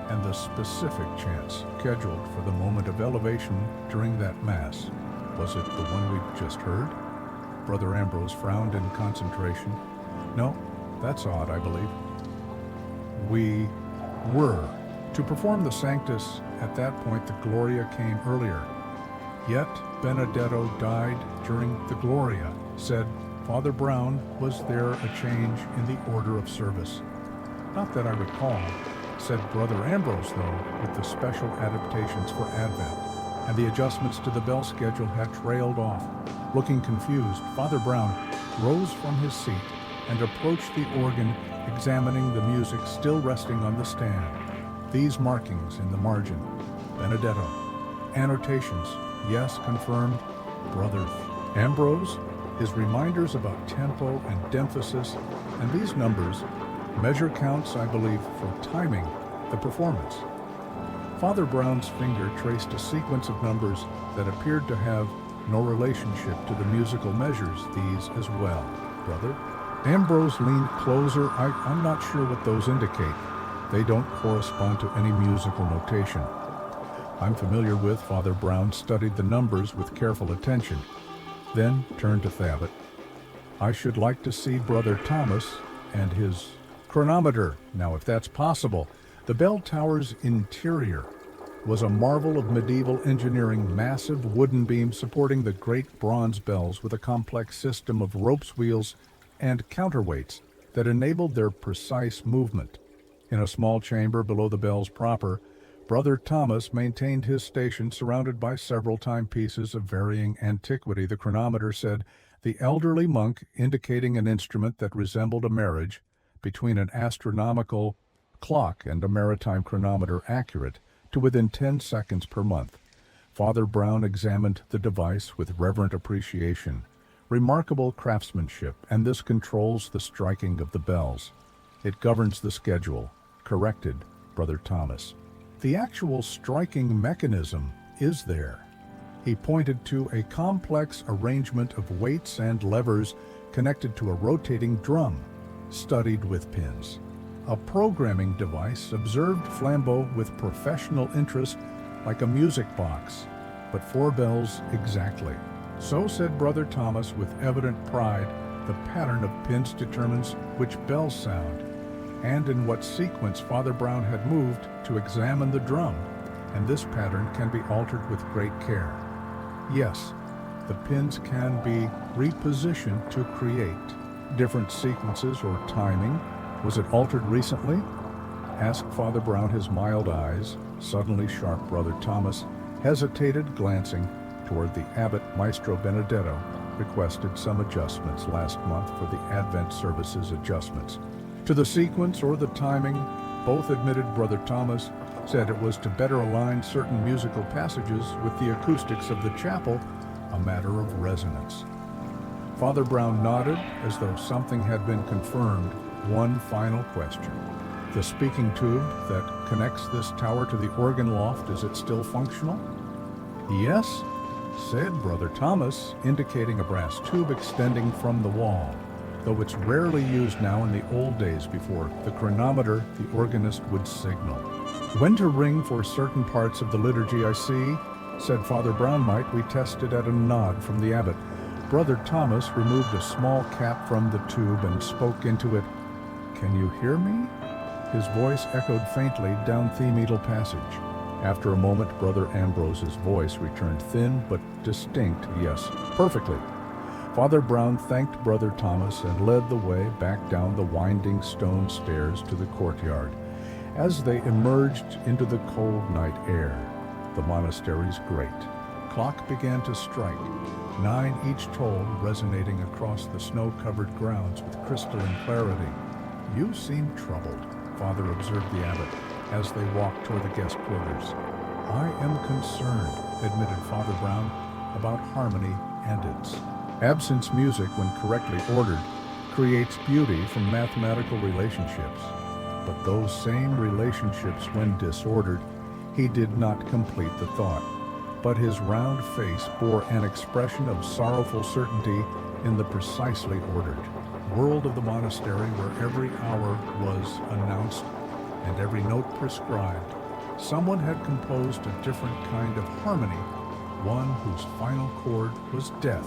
"And the specific chants scheduled for the moment of elevation during that Mass, was it the one we've just heard?" Brother Ambrose frowned in concentration. "No, that's odd, I believe. We were to perform the Sanctus. At that point the Gloria came earlier. Yet Benedetto died during the Gloria," said Father Brown. "Was there a change in the order of service?" "Not that I recall," said Brother Ambrose, though, with the special adaptations for Advent and the adjustments to the bell schedule had trailed off. Looking confused, Father Brown rose from his seat and approached the organ, examining the music still resting on the stand. These markings in the margin: Benedetto. Annotations: yes, confirmed, Brother Ambrose. His reminders about tempo and emphasis, and these numbers, measure counts, I believe, for timing the performance. Father Brown's finger traced a sequence of numbers that appeared to have no relationship to the musical measures. These as well, Brother. Ambrose leaned closer. I'm not sure what those indicate. They don't correspond to any musical notation. I'm familiar with. Father Brown studied the numbers with careful attention, then turned to Thabit. "I should like to see Brother Thomas and his chronometer, now, if that's possible." The bell tower's interior was a marvel of medieval engineering, massive wooden beams supporting the great bronze bells with a complex system of ropes, wheels, and counterweights that enabled their precise movement. In a small chamber below the bells proper, Brother Thomas maintained his station, surrounded by several timepieces of varying antiquity. The chronometer, said the elderly monk, indicating an instrument that resembled a marriage between an astronomical clock and a maritime chronometer, accurate to within 10 seconds per month. Father Brown examined the device with reverent appreciation. Remarkable craftsmanship, and this controls the striking of the bells. It governs the schedule, corrected Brother Thomas. The actual striking mechanism is there. He pointed to a complex arrangement of weights and levers connected to a rotating drum, studied with pins. A programming device, observed Flambeau with professional interest, like a music box, but 4 bells exactly. So, said Brother Thomas with evident pride, the pattern of pins determines which bells sound, and in what sequence Father Brown had moved to examine the drum, and this pattern can be altered with great care. Yes, the pins can be repositioned to create different sequences or timing. Was it altered recently? Asked Father Brown, his mild eyes suddenly sharp. Brother Thomas hesitated, glancing toward the abbot. Maestro Benedetto requested some adjustments last month for the Advent services. Adjustments to the sequence or the timing? Both, admitted Brother Thomas. Said it was to better align certain musical passages with the acoustics of the chapel, a matter of resonance. Father Brown nodded as though something had been confirmed. One final question. The speaking tube that connects this tower to the organ loft, is it still functional? Yes, said Brother Thomas, indicating a brass tube extending from the wall, though it's rarely used now. In the old days, before the chronometer, the organist would signal when to ring for certain parts of the liturgy. I see, said Father Brown. Might we test it? At a nod from the abbot, Brother Thomas removed a small cap from the tube and spoke into it. Can you hear me? His voice echoed faintly down the middle passage. After a moment, Brother Ambrose's voice returned, thin but distinct. Yes, perfectly. Father Brown thanked Brother Thomas and led the way back down the winding stone stairs to the courtyard. As they emerged into the cold night air, the monastery's great clock began to strike, 9 each toll, resonating across the snow-covered grounds with crystalline clarity. You seem troubled, Father observed the abbot, as they walked toward the guest quarters. I am concerned, admitted Father Brown, about harmony and its Absence music, when correctly ordered, creates beauty from mathematical relationships. But those same relationships, when disordered, he did not complete the thought, but his round face bore an expression of sorrowful certainty in the precisely ordered world of the monastery, where every hour was announced and every note prescribed. Someone had composed a different kind of harmony, one whose final chord was death,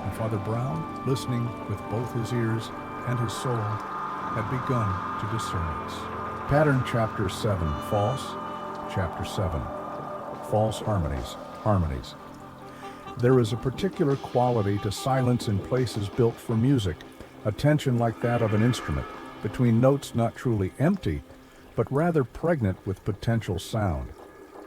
and Father Brown, listening with both his ears and his soul, had begun to discern it. Pattern Chapter 7, False. Chapter 7, False Harmonies. There is a particular quality to silence in places built for music, a tension like that of an instrument, between notes not truly empty, but rather pregnant with potential sound.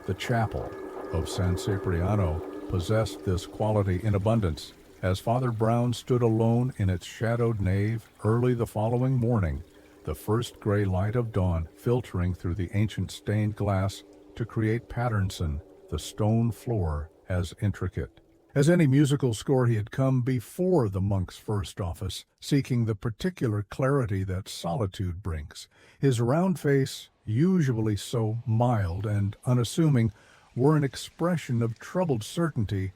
The chapel of San Cipriano possessed this quality in abundance. As Father Brown stood alone in its shadowed nave early the following morning, the first gray light of dawn filtering through the ancient stained glass to create patterns in the stone floor as intricate as any musical score, he had come before the monk's first office, seeking the particular clarity that solitude brings. His round face, usually so mild and unassuming, wore an expression of troubled certainty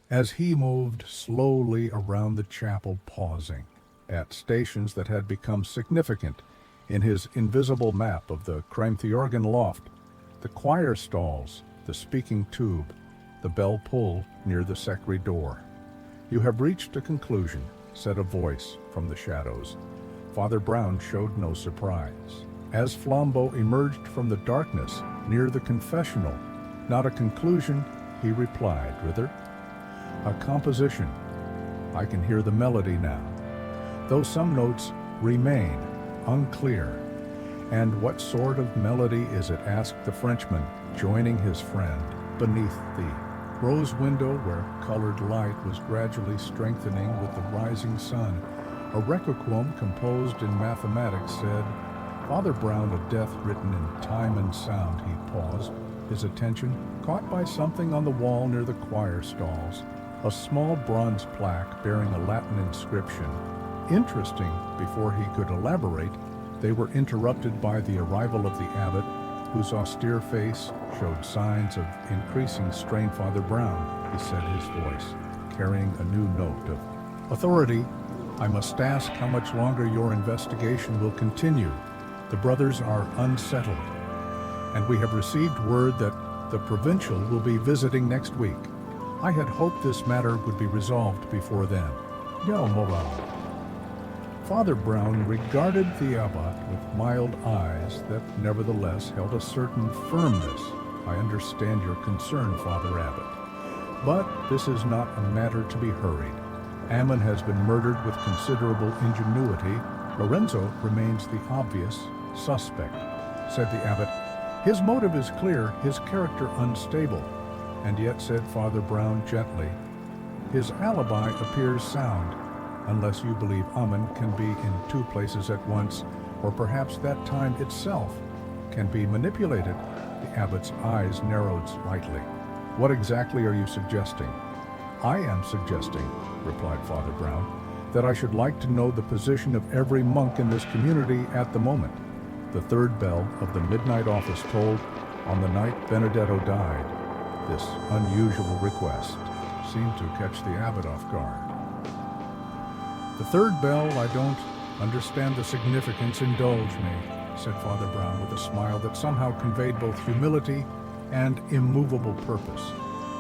as he moved slowly around the chapel, pausing at stations that had become significant in his invisible map of the Crimetheorgan loft, the choir stalls, the speaking tube, the bell pull near the secretary door. "You have reached a conclusion," said a voice from the shadows. Father Brown showed no surprise. As Flambeau emerged from the darkness near the confessional, "Not a conclusion," he replied, "Rither. A composition. I can hear the melody now, though some notes remain unclear." "And what sort of melody is it?" asked the Frenchman, joining his friend beneath the rose window where colored light was gradually strengthening with the rising sun. A requiem composed in mathematics, said Father Brown, a death written in time and sound. He paused, his attention caught by something on the wall near the choir stalls, a small bronze plaque bearing a Latin inscription. Interesting, before he could elaborate, they were interrupted by the arrival of the abbot, whose austere face showed signs of increasing strain. "Father Brown," he said, his voice carrying a new note of authority, "I must ask how much longer your investigation will continue. The brothers are unsettled, and we have received word that the provincial will be visiting next week. I had hoped this matter would be resolved before then." "No, Morel." Father Brown regarded the abbot with mild eyes that nevertheless held a certain firmness. "I understand your concern, Father Abbot, but this is not a matter to be hurried. Ammon has been murdered with considerable ingenuity. Lorenzo remains the obvious suspect," said the abbot. "His motive is clear, his character unstable." "And yet," said Father Brown gently, "his alibi appears sound, unless you believe Ammon can be in two places at once, or perhaps that time itself can be manipulated." The abbot's eyes narrowed slightly. "What exactly are you suggesting?" "I am suggesting," replied Father Brown, "that I should like to know the position of every monk in this community at the moment." The third bell of the midnight office tolled on the night Benedetto died. This unusual request seemed to catch the abbot off guard. "The third bell, I don't understand the significance. Indulge me," said Father Brown with a smile that somehow conveyed both humility and immovable purpose.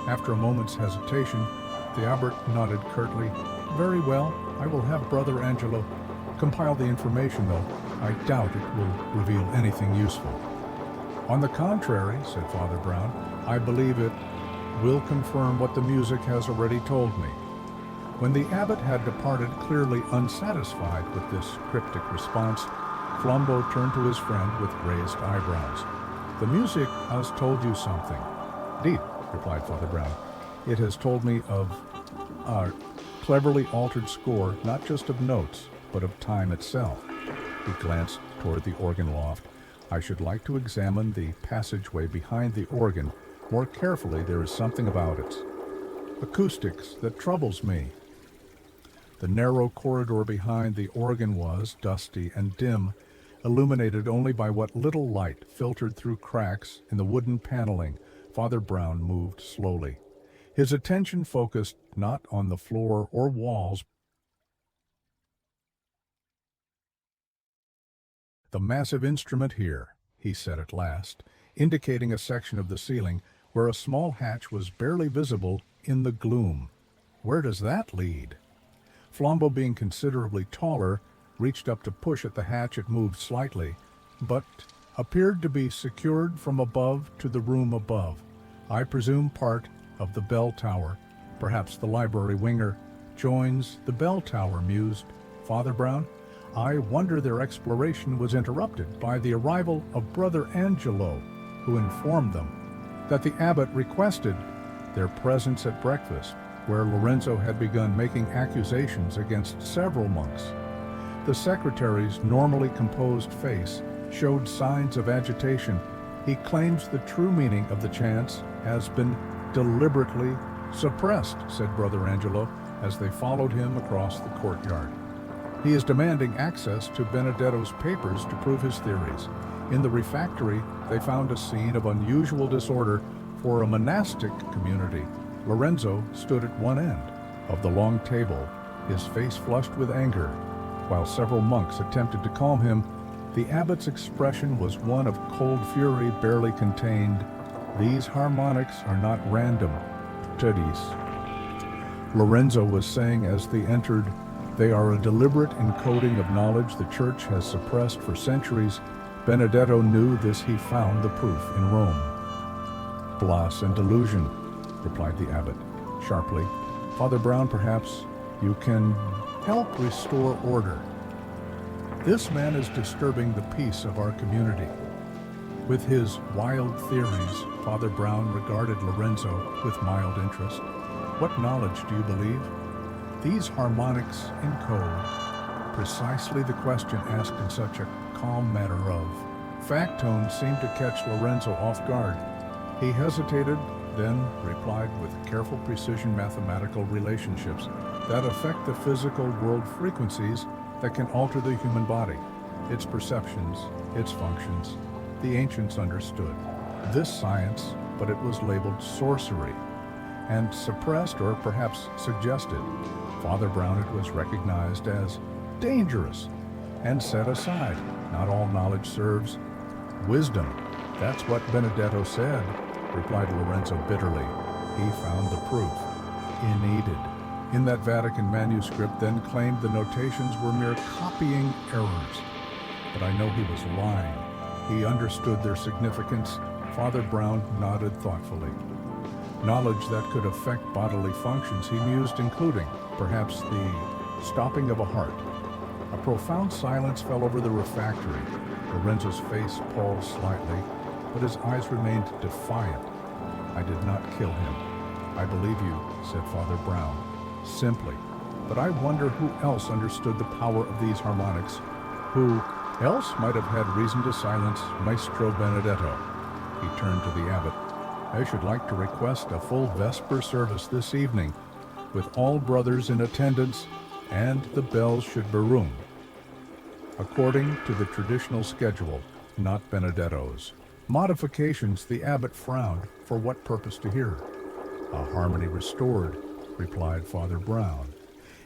After a moment's hesitation, the abbot nodded curtly. "Very well, I will have Brother Angelo compile the information, though I doubt it will reveal anything useful." "On the contrary," said Father Brown, "I believe it will confirm what the music has already told me." When the abbot had departed, clearly unsatisfied with this cryptic response, Flambeau turned to his friend with raised eyebrows. "The music has told you something." "Indeed," replied Father Brown. "It has told me of a cleverly altered score, not just of notes, but of time itself." He glanced toward the organ loft. "I should like to examine the passageway behind the organ more carefully. There is something about its acoustics that troubles me." The narrow corridor behind the organ was dusty and dim, illuminated only by what little light filtered through cracks in the wooden paneling. Father Brown moved slowly, his attention focused not on the floor or walls. "The massive instrument here," he said at last, indicating a section of the ceiling where a small hatch was barely visible in the gloom. "Where does that lead?" Flambeau, being considerably taller, reached up to push at the hatch. It moved slightly, but appeared to be secured from above to the room above. "I presume part of the bell tower. Perhaps the library winger joins the bell tower," mused Father Brown. "I wonder their exploration was interrupted by the arrival of Brother Angelo, who informed them that the abbot requested their presence at breakfast, where Lorenzo had begun making accusations against several monks." The secretary's normally composed face showed signs of agitation. "He claims the true meaning of the chants has been deliberately suppressed," said Brother Angelo as they followed him across the courtyard. "He is demanding access to Benedetto's papers to prove his theories." In the refectory, they found a scene of unusual disorder for a monastic community. Lorenzo stood at one end of the long table, his face flushed with anger, while several monks attempted to calm him. The abbot's expression was one of cold fury barely contained. "These harmonics are not random studies," Lorenzo was saying as they entered. "They are a deliberate encoding of knowledge the Church has suppressed for centuries. Benedetto knew this. He found the proof in Rome." "Blas and delusion," replied the abbot sharply. "Father Brown, perhaps you can help restore order. This man is disturbing the peace of our community." With his wild theories, Father Brown regarded Lorenzo with mild interest. "What knowledge do you believe?" "These harmonics encode." Precisely the question asked in such a calm matter of fact tone seemed to catch Lorenzo off guard. He hesitated, then replied with careful precision: "Mathematical relationships that affect the physical world, frequencies that can alter the human body, its perceptions, its functions." The ancients understood this science, but it was labeled sorcery and suppressed, or perhaps suggested. Father Brown, it was recognized as dangerous and set aside. "Not all knowledge serves wisdom." "That's what Benedetto said," replied Lorenzo bitterly. "He found the proof he needed in that Vatican manuscript, then claimed the notations were mere copying errors. But I know he was lying. He understood their significance." Father Brown nodded thoughtfully. "Knowledge that could affect bodily functions," he mused, "including, perhaps, the stopping of a heart." A profound silence fell over the refectory. Lorenzo's face paused slightly, but his eyes remained defiant. "I did not kill him. I believe you," said Father Brown, simply. "But I wonder who else understood the power of these harmonics, who else might have had reason to silence Maestro Benedetto." He turned to the abbot. "I should like to request a full Vesper service this evening, with all brothers in attendance, and the bells should be rung according to the traditional schedule, not Benedetto's." Modifications, the abbot frowned. "For what purpose to hear?" "A harmony restored," replied Father Brown,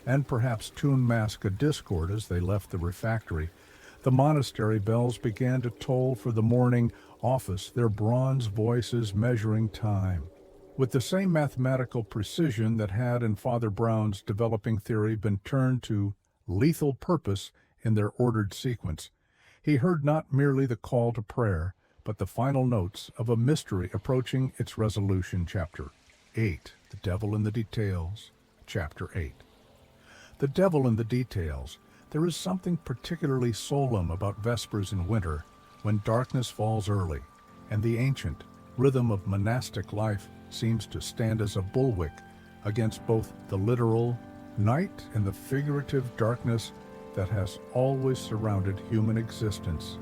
"and perhaps tune mask a discord." As they left the refectory, the monastery bells began to toll for the morning office, their bronze voices measuring time. With the same mathematical precision that had in Father Brown's developing theory been turned to lethal purpose in their ordered sequence, he heard not merely the call to prayer, but the final notes of a mystery approaching its resolution. Chapter 8. The Devil in the Details. Chapter 8. The devil in the details. There is something particularly solemn about Vespers in winter, when darkness falls early, and the ancient rhythm of monastic life seems to stand as a bulwark against both the literal night and the figurative darkness that has always surrounded human existence.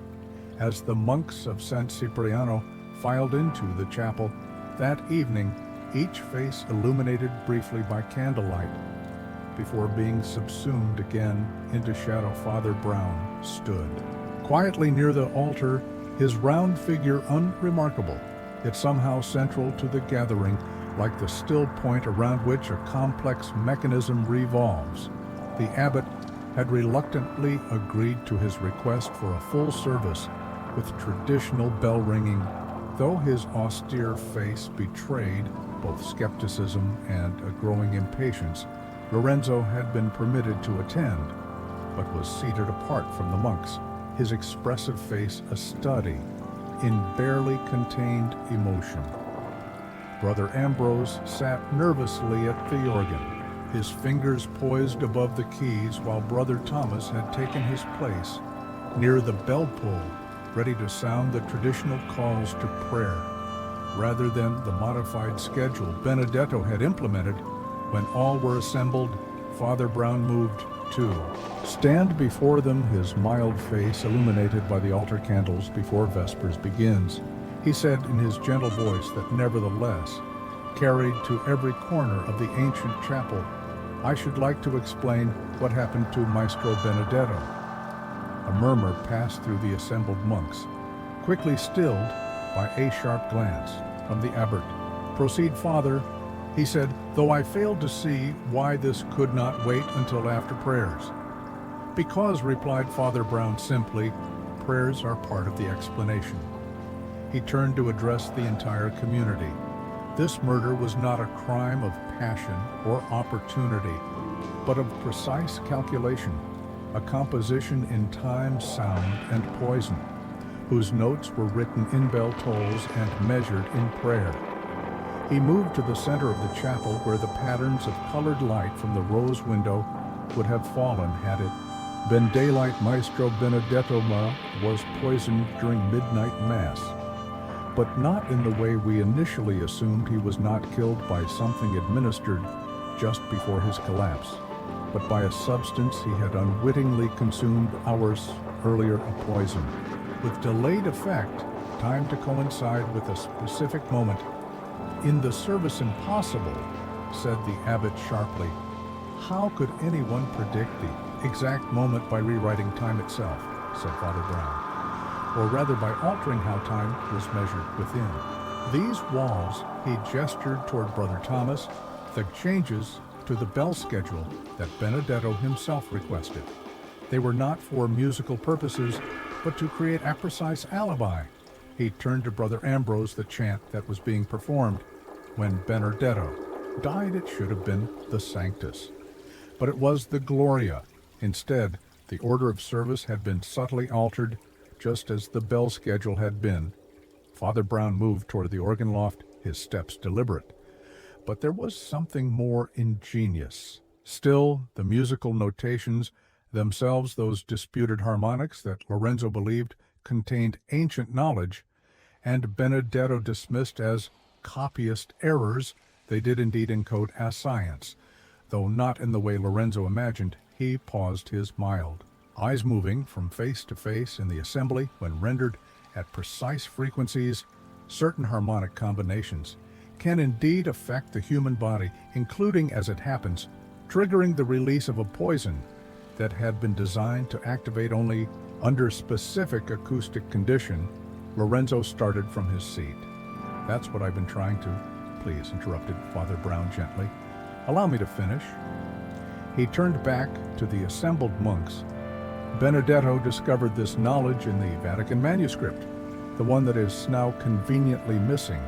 As the monks of San Cipriano filed into the chapel that evening, each face illuminated briefly by candlelight, before being subsumed again into shadow, Father Brown stood. Quietly near the altar, his round figure unremarkable, yet somehow central to the gathering, like the still point around which a complex mechanism revolves. The abbot had reluctantly agreed to his request for a full service with traditional bell ringing, though his austere face betrayed both skepticism and a growing impatience. Lorenzo had been permitted to attend, but was seated apart from the monks, his expressive face a study in barely contained emotion. Brother Ambrose sat nervously at the organ, his fingers poised above the keys, while Brother Thomas had taken his place near the bell pull, ready to sound the traditional calls to prayer, rather than the modified schedule Benedetto had implemented. When all were assembled, Father Brown moved to stand before them, his mild face illuminated by the altar candles before Vespers begins. He said in his gentle voice that nevertheless carried to every corner of the ancient chapel, "I should like to explain what happened to Maestro Benedetto." A murmur passed through the assembled monks, quickly stilled by a sharp glance from the abbot. "Proceed, Father," he said, "though I failed to see why this could not wait until after prayers." "Because," replied Father Brown simply, "prayers are part of the explanation." He turned to address the entire community. This murder was not a crime of passion or opportunity, but of precise calculation, a composition in time, sound, and poison, whose notes were written in bell tolls and measured in prayer. He moved to the center of the chapel, where the patterns of colored light from the rose window would have fallen had it been daylight. Maestro Benedetto was poisoned during midnight mass, but not in the way we initially assumed. He was not killed by something administered just before his collapse, but by a substance he had unwittingly consumed hours earlier, a poison, with delayed effect, timed to coincide with a specific moment. "In the service impossible," said the abbot sharply. "How could anyone predict the exact moment by rewriting time itself?" said Father Brown. "Or rather by altering how time was measured within these walls." He gestured toward Brother Thomas, "the changes to the bell schedule that Benedetto himself requested. They were not for musical purposes, but to create a precise alibi." He turned to Brother Ambrose. "The chant that was being performed when Benedetto died, it should have been the Sanctus, but it was the Gloria. Instead, the order of service had been subtly altered, just as the bell schedule had been." Father Brown moved toward the organ loft, his steps deliberate. But there was something more ingenious. Still, the musical notations themselves, those disputed harmonics that Lorenzo believed contained ancient knowledge, and Benedetto dismissed as copyist errors, they did indeed encode a science, though not in the way Lorenzo imagined. He paused, his mild eyes moving from face to face in the assembly. When rendered at precise frequencies, certain harmonic combinations can indeed affect the human body, including, as it happens, triggering the release of a poison that had been designed to activate only under specific acoustic condition. Lorenzo started from his seat. "That's what I've been trying to—" "Please," interrupted Father Brown gently. "Allow me to finish." He turned back to the assembled monks. "Benedetto discovered this knowledge in the Vatican manuscript, the one that is now conveniently missing.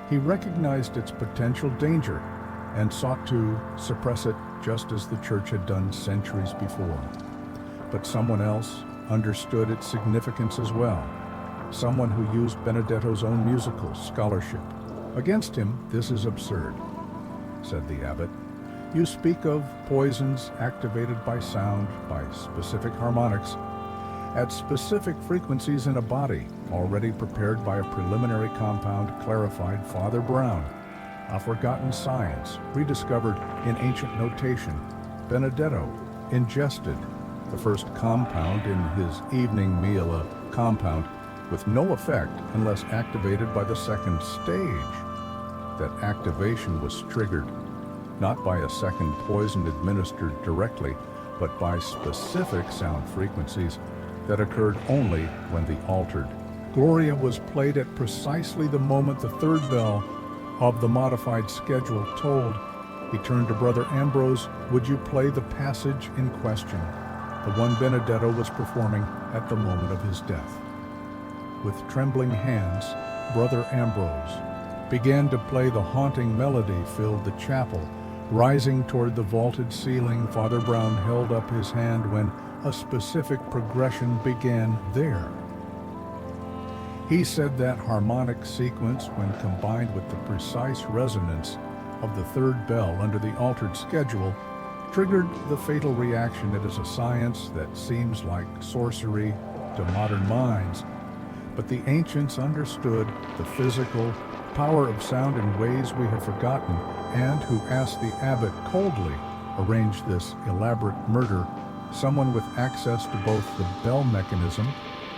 He recognized its potential danger and sought to suppress it, just as the Church had done centuries before. But someone else understood its significance as well, someone who used Benedetto's own musical scholarship. Against him, this is absurd," said the abbot. "You speak of poisons activated by sound, by specific harmonics, at specific frequencies in a body, already prepared by a preliminary compound," clarified Father Brown. "A forgotten science, rediscovered in ancient notation. Benedetto ingested the first compound in his evening meal, a compound with no effect unless activated by the second stage. That activation was triggered not by a second poison administered directly, but by specific sound frequencies that occurred only when the altered Gloria was played at precisely the moment the third bell of the modified schedule tolled. He turned to Brother Ambrose. "Would you play the passage in question, the one Benedetto was performing at the moment of his death?" With trembling hands, Brother Ambrose began to play. The haunting melody filled the chapel. Rising toward the vaulted ceiling, Father Brown held up his hand when a specific progression began there. He said that harmonic sequence, when combined with the precise resonance of the third bell under the altered schedule, triggered the fatal reaction. It is a science that seems like sorcery to modern minds, but the ancients understood the physical power of sound in ways we have forgotten, and who asked the abbot coldly arrange this elaborate murder, someone with access to both the bell mechanism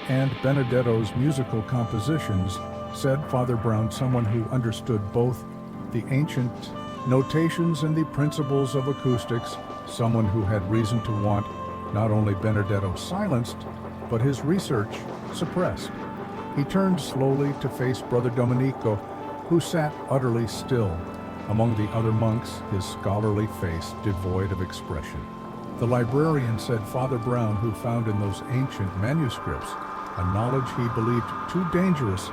and Benedetto's musical compositions, said Father Brown, someone who understood both the ancient notations and the principles of acoustics, someone who had reason to want not only Benedetto silenced, but his research suppressed. He turned slowly to face Brother Domenico, who sat utterly still among the other monks, his scholarly face devoid of expression. The librarian said Father Brown, who found in those ancient manuscripts a knowledge he believed too dangerous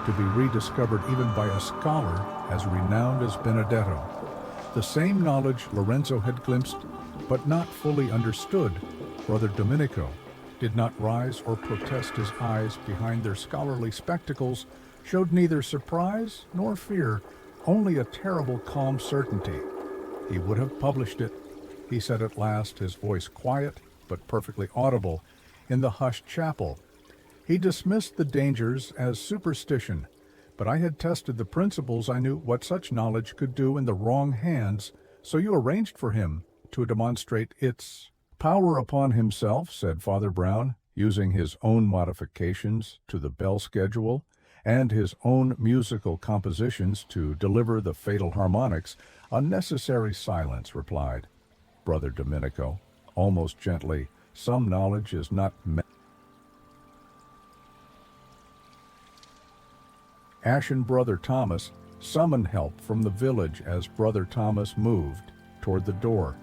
to be rediscovered even by a scholar as renowned as Benedetto. The same knowledge Lorenzo had glimpsed, but not fully understood. Brother Domenico did not rise or protest. His eyes, behind their scholarly spectacles, showed neither surprise nor fear, only a terrible calm certainty. He would have published it, he said at last, his voice quiet but perfectly audible in the hushed chapel. He dismissed the dangers as superstition, but I had tested the principles. I knew what such knowledge could do in the wrong hands, so you arranged for him to demonstrate its power upon himself, said Father Brown, using his own modifications to the bell schedule and his own musical compositions to deliver the fatal harmonics. Unnecessary silence, replied Brother Domenico, almost gently. Some knowledge is not meant. Ashen Brother Thomas summoned help from the village as Brother Thomas moved toward the door.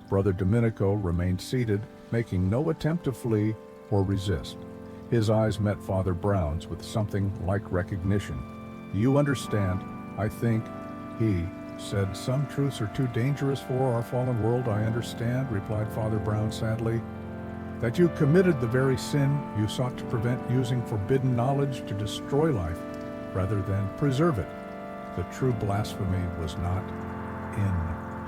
Brother Domenico remained seated, making no attempt to flee or resist. His eyes met Father Brown's with something like recognition. "You understand, I think," he said. "Some truths are too dangerous for our fallen world." "I understand," replied Father Brown sadly, "that you committed the very sin you sought to prevent, using forbidden knowledge to destroy life rather than preserve it. The true blasphemy was not in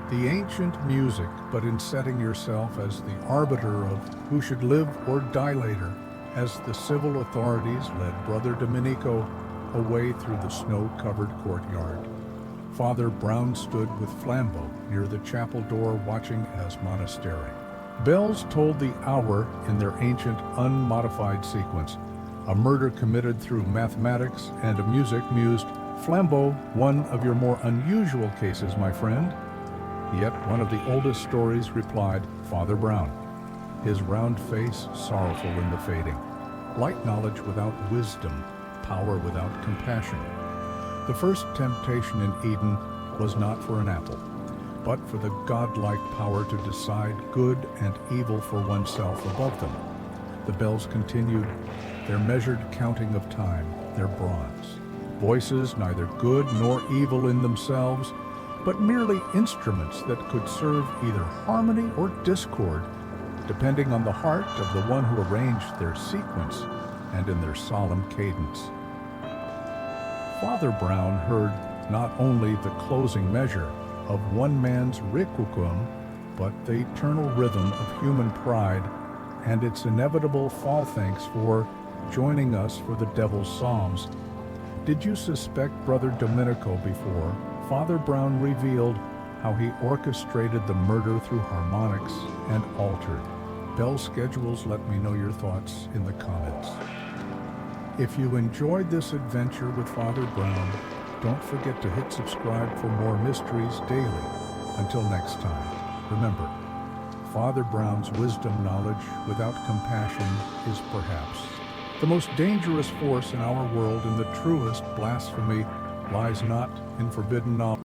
the ancient music, but in setting yourself as the arbiter of who should live or die later." As the civil authorities led Brother Domenico away through the snow-covered courtyard, Father Brown stood with flambeau near the chapel door, watching as monastery bells tolled the hour in their ancient, unmodified sequence. A murder committed through mathematics and a music mused. "Flambeau, one of your more unusual cases, my friend." "Yet one of the oldest stories," replied Father Brown, his round face sorrowful in the fading. "Light knowledge without wisdom, power without compassion. The first temptation in Eden was not for an apple, but for the godlike power to decide good and evil for oneself above them." The bells continued their measured counting of time, their bronze voices, neither good nor evil in themselves, but merely instruments that could serve either harmony or discord, depending on the heart of the one who arranged their sequence and in their solemn cadence. Father Brown heard not only the closing measure of one man's requiem, but the eternal rhythm of human pride and its inevitable fall. "Thanks for joining us for the Devil's Psalms." Did you suspect Brother Domenico before? Father Brown revealed how he orchestrated the murder through harmonics and altered bell schedules. Let me know your thoughts in the comments. If you enjoyed this adventure with Father Brown, don't forget to hit subscribe for more mysteries daily. Until next time, remember, Father Brown's wisdom knowledge without compassion is perhaps the most dangerous force in our world, and the truest blasphemy lies not in forbidden knowledge.